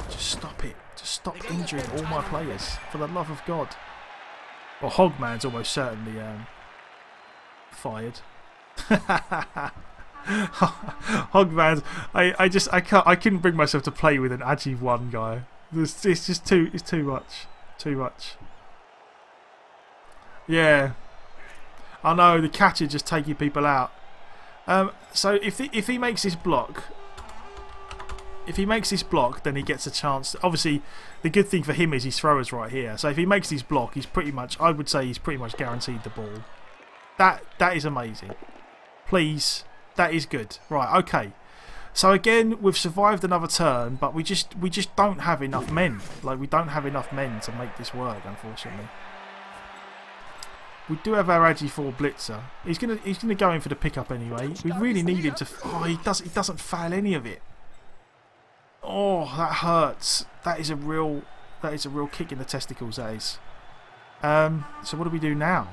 Speaker 1: Just stop it. Just stop injuring all my players, for the love of God. Well, Hogman's almost certainly fired. Hogman, I couldn't bring myself to play with an Agi 1 guy. It's just too much. Yeah, I know, the catcher just taking people out. So if he makes this block, then he gets a chance. Obviously, the good thing for him is his thrower's right here. So if he makes this block, he's pretty much, I would say, he's pretty much guaranteed the ball. That is amazing. Please, that is good. Right, okay. So again, we've survived another turn, but we just don't have enough men. Like, we don't have enough men to make this work, unfortunately. We do have our Agi 4 blitzer. He's gonna go in for the pickup anyway. We really need him to. Oh, he doesn't fail any of it. Oh, that hurts. That is a real kick in the testicles. That is. So what do we do now?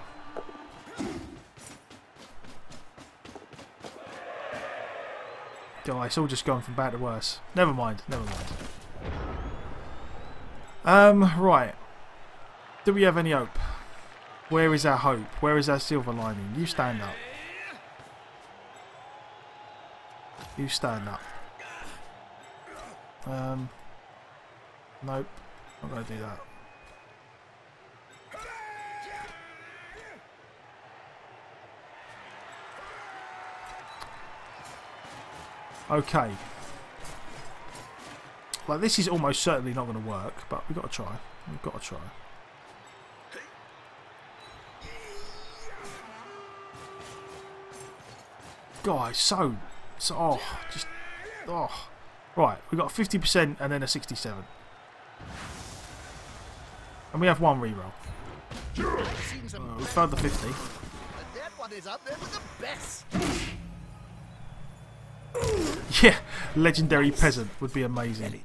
Speaker 1: God, it's all just gone from bad to worse. Never mind. Right. Do we have any hope? Where is our hope? Where is our silver lining? You stand up. You stand up. Nope. Not going to do that. Okay. Like, this is almost certainly not going to work, but we've got to try. We've got to try. Guys, right, we got a 50% and then a 67. And we have one reroll. We failed the 50.
Speaker 2: That one is up there with the best.
Speaker 1: Yeah, legendary peasant would be amazing.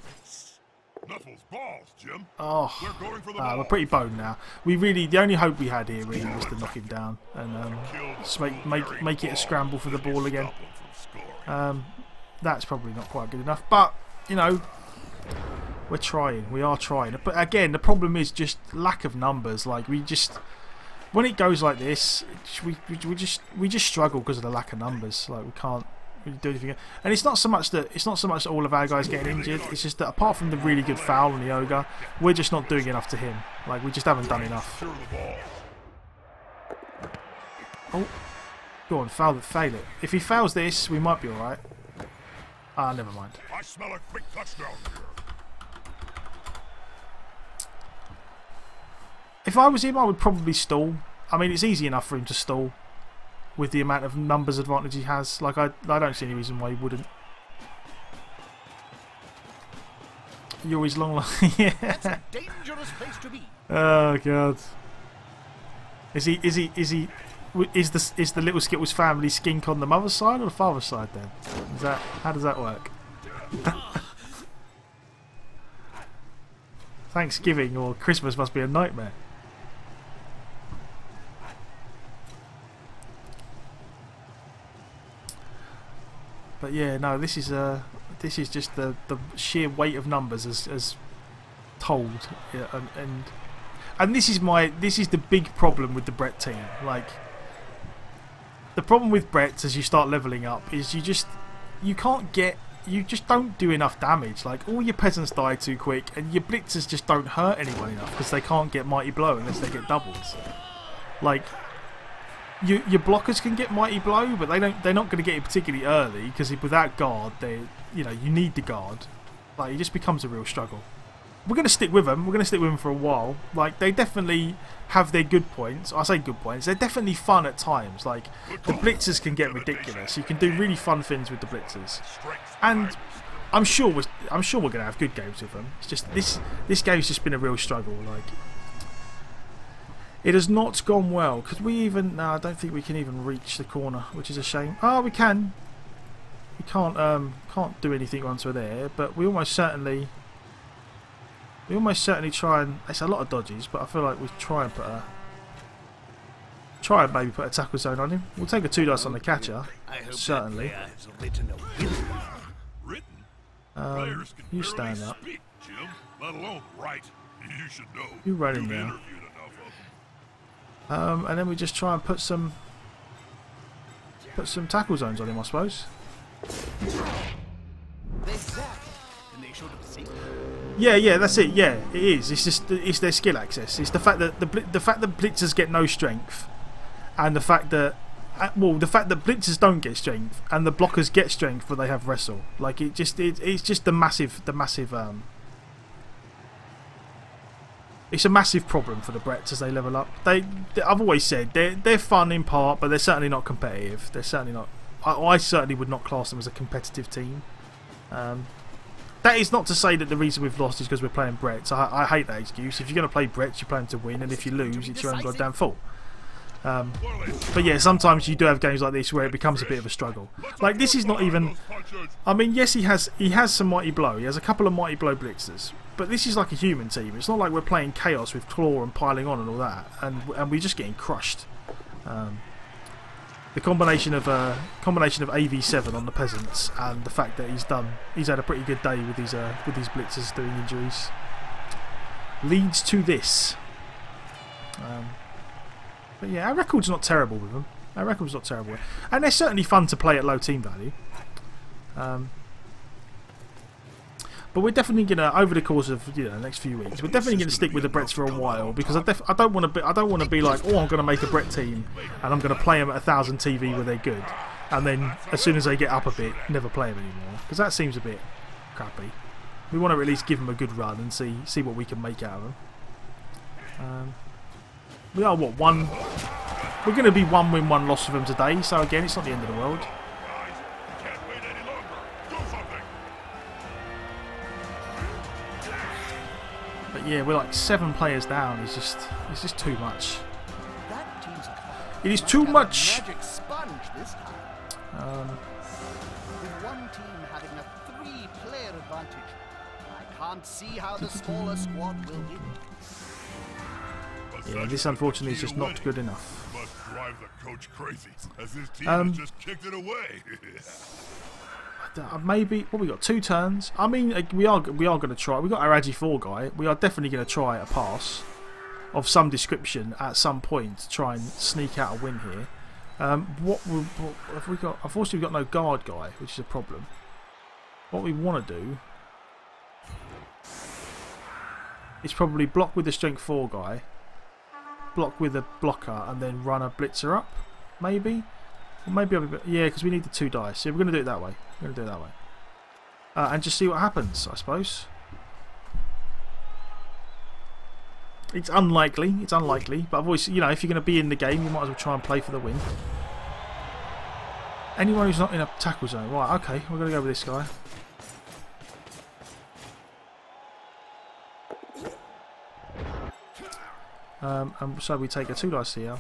Speaker 3: Knuckles balls, Jim.
Speaker 1: Oh,
Speaker 3: We're going for the ball.
Speaker 1: we're pretty boned now. The only hope we had here really was to knock him down and just make it a scramble for the ball again. That's probably not quite good enough, but you know, we're trying. We are trying. But again, the problem is just lack of numbers. Like, when it goes like this, we just struggle because of the lack of numbers. Like, we can't really do anything. And it's not so much that all of our guys getting injured. It's just that apart from the really good foul on the ogre, we're just not doing enough to him. Like, we just haven't done enough. Oh, go on, fail it. If he fails this, we might be all right. Ah, never mind.
Speaker 3: I smell a quick touchdown here.
Speaker 1: If I was him, I would probably stall. I mean, it's easy enough for him to stall with the amount of numbers advantage he has. Like, I don't see any reason why he wouldn't. You're always long. Yeah.
Speaker 2: That's a dangerous place to be.
Speaker 1: Oh God. Is the Little Skittles family skink on the mother's side or the father's side then? How does that work? Thanksgiving or Christmas must be a nightmare. But yeah, no, this is just the sheer weight of numbers as told, yeah, and this is the big problem with the Brett team. Like, the problem with Brett's as you start leveling up is you just don't do enough damage. Like, all your peasants die too quick, and your blitzers just don't hurt anyone enough because they can't get mighty blow unless they get doubles. Like, your blockers can get mighty blow, but they're not going to get it particularly early because without guard, you need the guard. Like, it just becomes a real struggle. We're going to stick with them. We're going to stick with them for a while. Like, they definitely have their good points. I say good points. They're definitely fun at times. Like, the blitzers can get ridiculous. You can do really fun things with the blitzers, and I'm sure we're going to have good games with them. It's just this game's just been a real struggle. Like, it has not gone well. Could we even? No, I don't think we can even reach the corner, which is a shame. Oh, we can. can't do anything once we're there, but we almost certainly try and. It's a lot of dodges, but I feel like we try and maybe put a tackle zone on him. We'll take a 2 dice on the catcher, certainly.
Speaker 3: Players can
Speaker 1: You stand
Speaker 3: barely
Speaker 1: up.
Speaker 3: speak, Jim, let alone write. You should know.
Speaker 1: You run in
Speaker 3: You've
Speaker 1: there.
Speaker 3: interviewed enough of them.
Speaker 1: And then we just try and put some tackle zones on him, I suppose. Yeah, that's it. Yeah, it is. It's their skill access. It's the fact that the fact that blitzers get no strength, and the fact that blitzers don't get strength, and the blockers get strength, but they have wrestle. Like it's just the massive. It's a massive problem for the Brets as they level up. I've always said they're fun in part, but they're certainly not competitive. They're certainly not. I certainly would not class them as a competitive team. That is not to say that the reason we've lost is because we're playing Brets. I hate that excuse. If you're going to play Brets, you play them to win, and if you lose, it's your own goddamn fault. But yeah, sometimes you do have games like this where it becomes a bit of a struggle. Like this is not even. I mean, yes, he has some mighty blow. He has a couple of mighty blow blitzers, but this is like a human team. It's not like we're playing chaos with claw and piling on and all that, and we're just getting crushed. The combination of AV7 on the peasants and the fact that he's had a pretty good day with his blitzers doing injuries leads to this. But yeah, our record's not terrible with them. And they're certainly fun to play at low team value. But we're definitely gonna, over the course of the next few weeks, we're definitely gonna stick with the Brets for a while because I don't want to be like, oh, I'm gonna make a Bret team and I'm gonna play them at 1,000 TV where they're good, and then as soon as they get up a bit, never play them anymore, because that seems a bit crappy. We want to at least give them a good run and see what we can make out of them. We are what, one? We're going to be 1 win, 1 loss with them today, so again, it's not the end of the world.
Speaker 3: Guys, can't wait any longer. Do something.
Speaker 1: But yeah, we're like 7 players down. It's just too much.
Speaker 2: That team's
Speaker 1: It is too much.
Speaker 2: magic sponge this time. With one team having a 3-player advantage, I can't see how the smaller squad will win.
Speaker 1: Yeah, this unfortunately is just not good enough.
Speaker 3: Must drive the coach crazy, as his team has just kicked it away.
Speaker 1: Maybe. Well, we got 2 turns. I mean, we are going to try. We got our Agi 4 guy. We are definitely going to try a pass of some description at some point to try and sneak out a win here. What have we got? Unfortunately, we've got no guard guy, which is a problem. What we want to do is probably block with the strength 4 guy, block with a blocker, and then run a blitzer up, maybe. Or maybe yeah, because we need the 2 dice. So we're going to do it that way. And just see what happens, I suppose. It's unlikely, but I've always, if you're going to be in the game, you might as well try and play for the win. Anyone who's not in a tackle zone. Right, okay, we're going to go with this guy. And so we take a 2 dice here.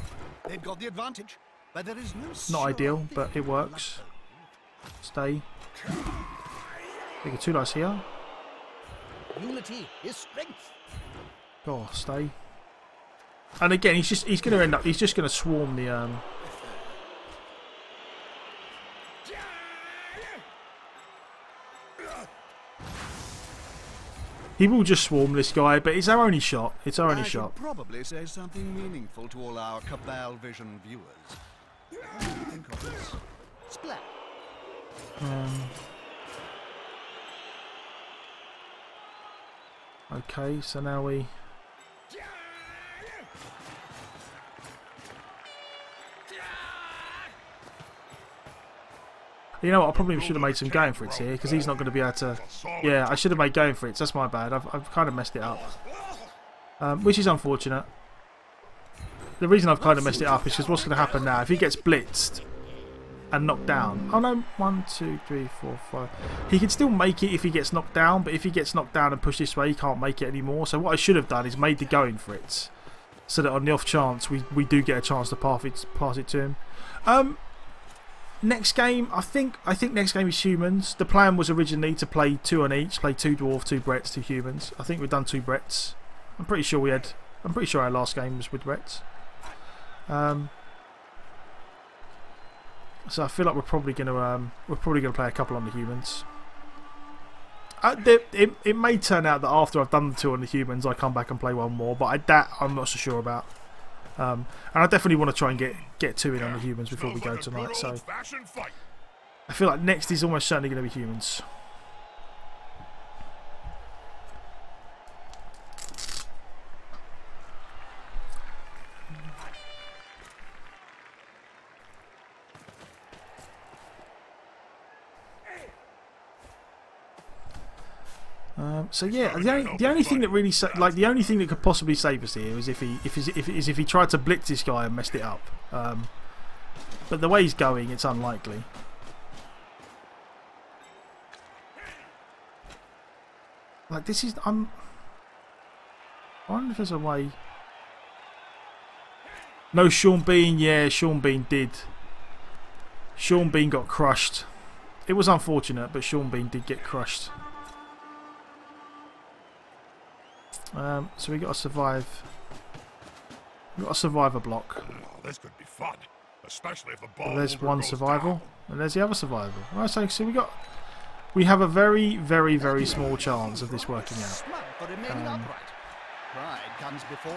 Speaker 2: They've got the advantage, but there is no
Speaker 1: Not ideal, but it works. Stay. Take a 2 dice here.
Speaker 2: Unity is strength.
Speaker 1: Oh, stay. And again, he's just going to swarm the He will just swarm this guy, but it's our only shot. It's our only shot.
Speaker 2: Probably say something meaningful to all our Cabal Vision viewers. Think of this. Splat.
Speaker 1: Okay, so now we. You know what? I probably should have made some going for it here because he's not going to be able to. Yeah, I should have made going for it. That's my bad. I've kind of messed it up, which is unfortunate. The reason I've kind of messed it up is because what's going to happen now if he gets blitzed and knocked down? Oh no! 1, 2, 3, 4, 5. He can still make it if he gets knocked down, but if he gets knocked down and pushed this way, he can't make it anymore. So what I should have done is made the going for it, so that on the off chance we do get a chance to pass it to him. Next game, I think next game is humans. The plan was originally to play 2 on each, play 2 dwarf, 2 Brets, 2 humans. I think we've done 2 Brets. I'm pretty sure our last game was with Brets. So I feel like we're probably gonna play a couple on the humans. It may turn out that after I've done the 2 on the humans, I come back and play one more, but that I'm not so sure about. And I definitely want to try and get 2 in on the humans before we go tonight. So I feel like next is almost certainly going to be humans. So yeah, the only thing that really the only thing that could possibly save us here is if he tried to blitz this guy and messed it up. But the way he's going, it's unlikely. Like this is I wonder if there's a way. No, Sean Bean. Yeah, Sean Bean did. Sean Bean got crushed. It was unfortunate, but Sean Bean did get crushed. So we got to survive. We got a survivor block.
Speaker 3: Oh, this could be fun, especially if the ball.
Speaker 1: Well, there's one survival, and there's the other survival. Right, so we have a very, very, very small chance of this working out.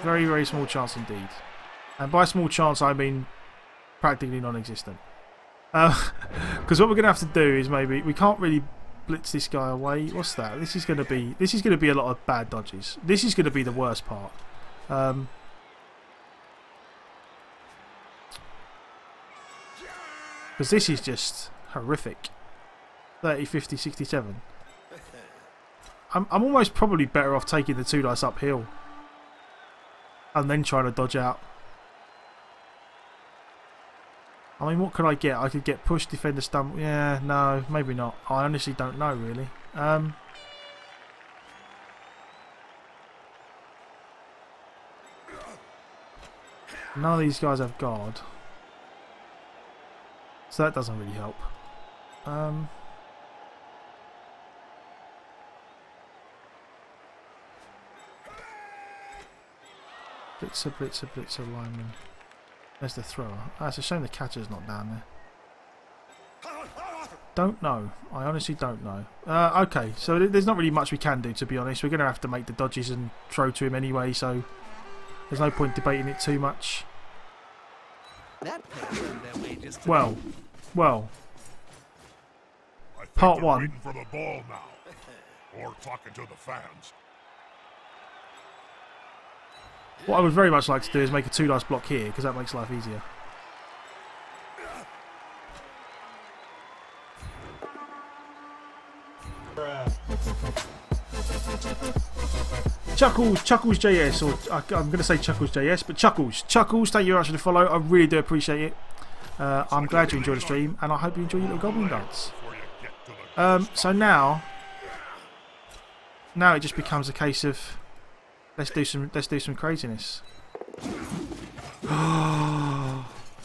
Speaker 1: Very, very small chance indeed. And by small chance, I mean practically non-existent. Because what we're going to have to do is maybe we can't really blitz this guy away. What's that? This is going to be a lot of bad dodges. This is going to be the worst part. Because this is just horrific. 30, 50, 67. I'm almost probably better off taking the 2 dice uphill and then trying to dodge out. I mean, what could I get? I could get push, defender, stump. Yeah, no, maybe not. I honestly don't know, really. None of these guys have guard, so that doesn't really help. Blitzer, blitzer, blitzer, lineman. There's the thrower. It's a shame the catcher's not down there. Don't know. I honestly don't know. Okay, so there's not really much we can do, to be honest. We're going to have to make the dodges and throw to him anyway, so there's no point debating it too much. Well. Part 1.
Speaker 3: For the ball now, or talking to the fans.
Speaker 1: What I would very much like to do is make a 2 dice block here, because that makes life easier. Chuckles JS, or I'm going to say Chuckles JS, but Chuckles, thank you very much for the follow. I really do appreciate it. I'm glad you enjoyed the stream, and I hope you enjoy your little goblin dance. So now it just becomes a case of let's do some craziness.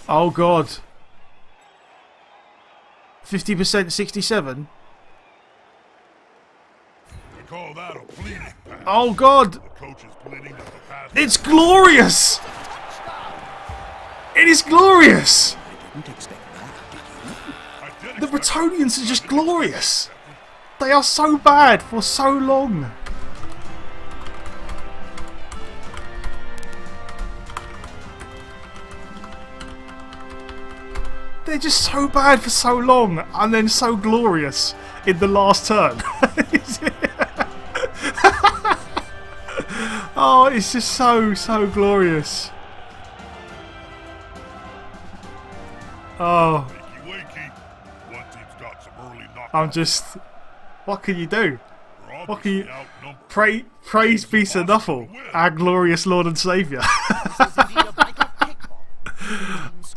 Speaker 1: Oh God! 50%, 67.
Speaker 3: Call that a bleeding pass.
Speaker 1: Oh God!
Speaker 3: The coach is bleeding that the pass.
Speaker 1: It's glorious! It is glorious! The Bretonnians are just glorious. They are so bad for so long. They're just so bad for so long and then so glorious in the last turn. Oh, it's just so glorious. Oh. I'm just... What can you do? What can you... Praise be to Nuffle, our glorious Lord and Saviour.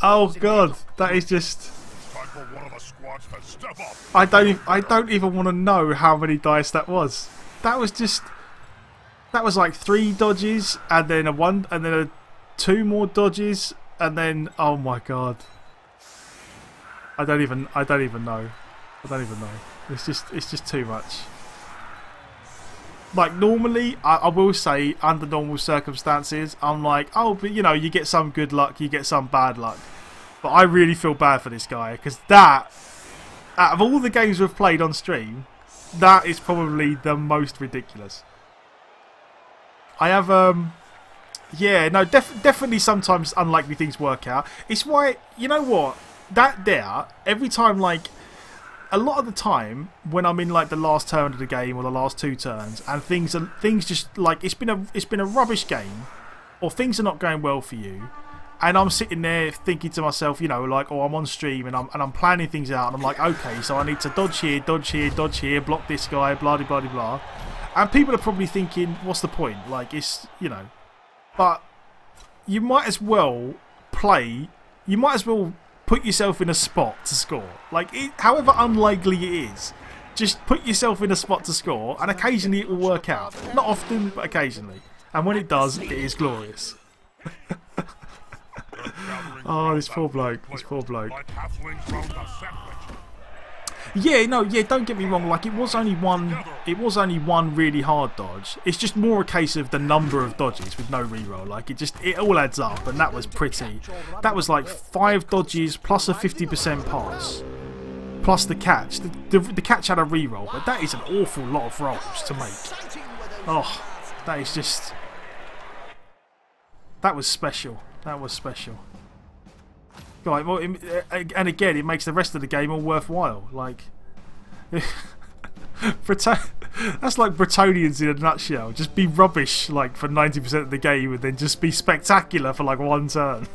Speaker 1: Oh God, that is just... I don't even want to know how many dice that was. That was just... That was like 3 dodges, and then and then 2 more dodges, and then... Oh my God. I don't even know. I don't even know. It's just too much. Like normally, I will say under normal circumstances, I'm like, oh, but you know, you get some good luck, you get some bad luck. But I really feel bad for this guy because that, out of all the games we've played on stream, that is probably the most ridiculous. I have, yeah, no, definitely sometimes unlikely things work out. It's why, you know what, that there, every time, like, a lot of the time when I'm in like the last turn of the game or the last 2 turns and things just like it's been a rubbish game or things are not going well for you, and I'm sitting there thinking to myself, you know, like, oh, I'm on stream and I'm planning things out and I'm like, okay, so I need to dodge here, dodge here, dodge here, block this guy, blah blah blah blah, and people are probably thinking, what's the point? Like, it's, you know, but you might as well put yourself in a spot to score. Like, however unlikely it is, just put yourself in a spot to score, and occasionally it will work out. Not often, but occasionally. And when it does, it is glorious. Oh, this poor bloke. This poor bloke. Yeah, no, yeah, don't get me wrong, like, it was only one really hard dodge. It's just more a case of the number of dodges with no reroll. Like, it all adds up, and that was pretty. That was like 5 dodges plus a 50% pass, plus the catch. The catch had a reroll, but that is an awful lot of rolls to make. Oh, that is just... That was special. That was special. Like, well, and again, it makes the rest of the game all worthwhile. Like, that's like Bretonnians in a nutshell. Just be rubbish like for 90% of the game, and then just be spectacular for like 1 turn.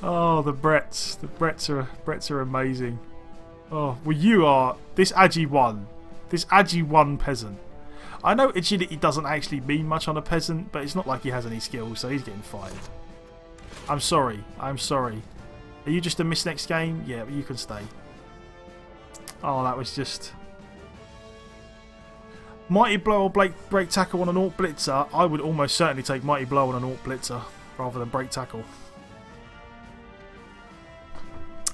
Speaker 1: Oh, the Brets! The Brets are amazing. Oh, well, you are this Agi 1 peasant. I know agility doesn't actually mean much on a peasant, but it's not like he has any skills, so he's getting fired. I'm sorry. I'm sorry. Are you just a miss next game? Yeah, but you can stay. Oh, that was just... Mighty Blow or break tackle on an Orc Blitzer? I would almost certainly take Mighty Blow on an Orc Blitzer rather than break tackle.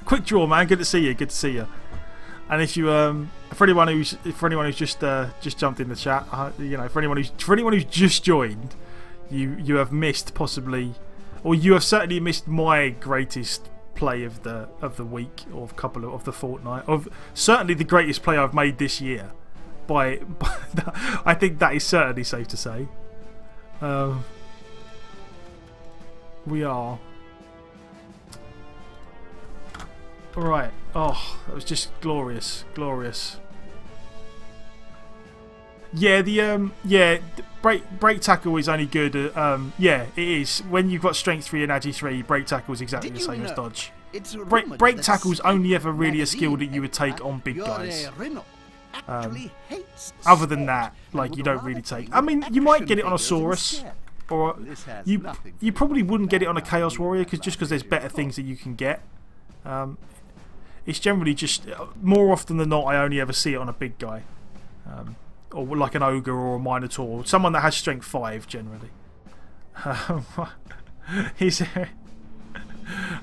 Speaker 1: Quick draw, man. Good to see you. Good to see you. And if you, for anyone who's just jumped in the chat, you know, for anyone who's just joined, you have missed possibly. Or you have certainly missed my greatest play of the week, or of the fortnight, of certainly the greatest play I've made this year. By I think that is certainly safe to say. We are right. Oh, that was just glorious, glorious. Yeah, break tackle is only good. Yeah, it is. When you've got strength 3 and agi 3, break tackle is exactly the same as dodge. Break tackle is only ever really a skill that you would take on big guys. Other than that, like, you don't really take. I mean, you might get it on a Saurus, or you probably wouldn't get it on a Chaos Warrior because there's better things that you can get. It's generally just more often than not I only ever see it on a big guy. Or like an ogre or a minotaur, someone that has strength 5 generally. He's.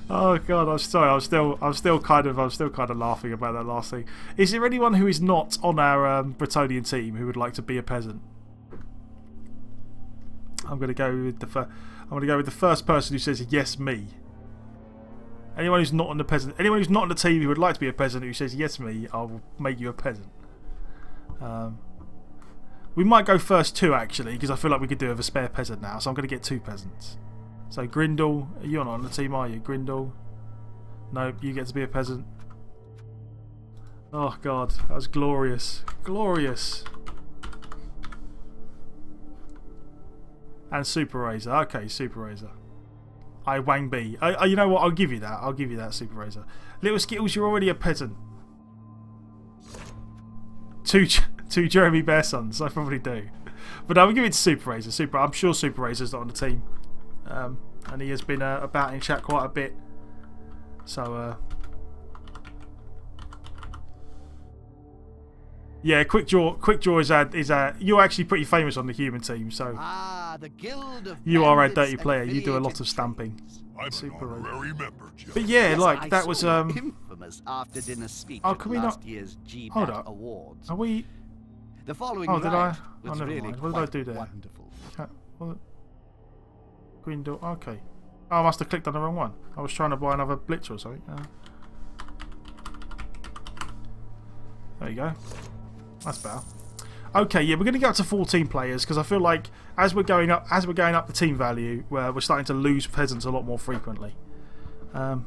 Speaker 1: Oh god, I'm sorry. I'm still kind of laughing about that last thing. Is there anyone who is not on our Bretonnian team who would like to be a peasant? I'm gonna go with the first person who says yes, me. Anyone who's not on the peasant, anyone who's not on the team who would like to be a peasant who says yes, me, I will make you a peasant. We might go first 2 actually, because I feel like we could do with a spare peasant now, so I'm going to get 2 peasants. So Grindle, you're not on the team, are you? Grindle? Nope, you get to be a peasant. Oh god, that was glorious. Glorious. And Super Razor. Okay, Super Razor. Wang B. You know what, I'll give you that. I'll give you that, Super Razor. Little Skittles, you're already a peasant. 2 Jeremy Bear Sons, I probably do. But I will give it to Super Razor. I'm sure Super Razor's not on the team. And he has been about in chat quite a bit. So, Yeah, quick draw is you're actually pretty famous on the human team, so
Speaker 2: the Guild of
Speaker 1: you are a
Speaker 2: Bandits
Speaker 1: dirty
Speaker 2: and
Speaker 1: player. You do a lot
Speaker 2: Affiliated
Speaker 1: of stamping.
Speaker 2: Trades.
Speaker 3: I'm
Speaker 1: Super
Speaker 3: an honorary member, Joe.
Speaker 1: But yeah,
Speaker 2: Yes,
Speaker 1: like
Speaker 2: I
Speaker 1: that was
Speaker 2: saw your infamous after dinner speech
Speaker 1: Oh,
Speaker 2: at
Speaker 1: can we
Speaker 2: last
Speaker 1: not-
Speaker 2: year's
Speaker 1: Hold
Speaker 2: GBAT
Speaker 1: up.
Speaker 2: Awards.
Speaker 1: Are we?
Speaker 2: The following
Speaker 1: Oh, did
Speaker 2: night
Speaker 1: I?
Speaker 2: was
Speaker 1: Oh, never
Speaker 2: really
Speaker 1: mind. What did I
Speaker 2: quite
Speaker 1: do there?
Speaker 2: wonderful.
Speaker 1: What? Green door. Okay. Oh, I must have clicked on the wrong one. I was trying to buy another blitz or something. There you go. That's better. Okay, yeah, we're going to get up to 14 players because I feel like as we're going up the team value, we're starting to lose peasants a lot more frequently. But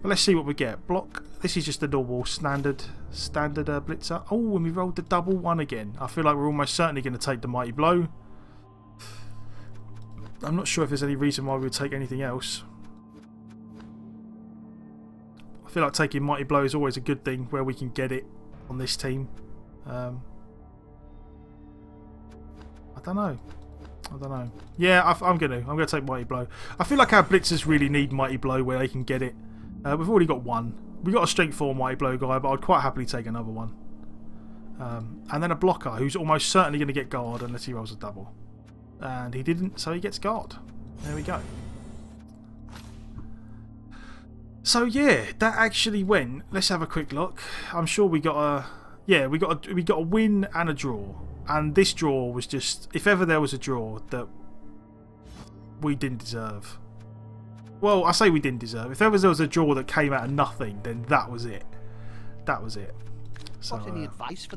Speaker 1: let's see what we get. Block. This is just the normal standard blitzer. Oh, and we rolled the double one again. I feel like we're almost certainly going to take the mighty blow. I'm not sure if there's any reason why we would take anything else. I feel like taking mighty blow is always a good thing where we can get it on this team. I don't know. Yeah, I'm gonna take mighty blow. I feel like our blitzers really need mighty blow where they can get it. We've already got one. We've got a strength 4 mighty blow guy, but I'd quite happily take another one. And then a blocker who's almost certainly going to get guard unless he rolls a double. And he didn't, so he gets guard. There we go. So yeah, that actually went. Let's have a quick look. I'm sure we got a we got a win and a draw. And this draw was just, if ever there was a draw that we didn't deserve. Well, I say we didn't deserve. If ever there was a draw that came out of nothing, then that was it. That was it. So,
Speaker 2: Got any advice for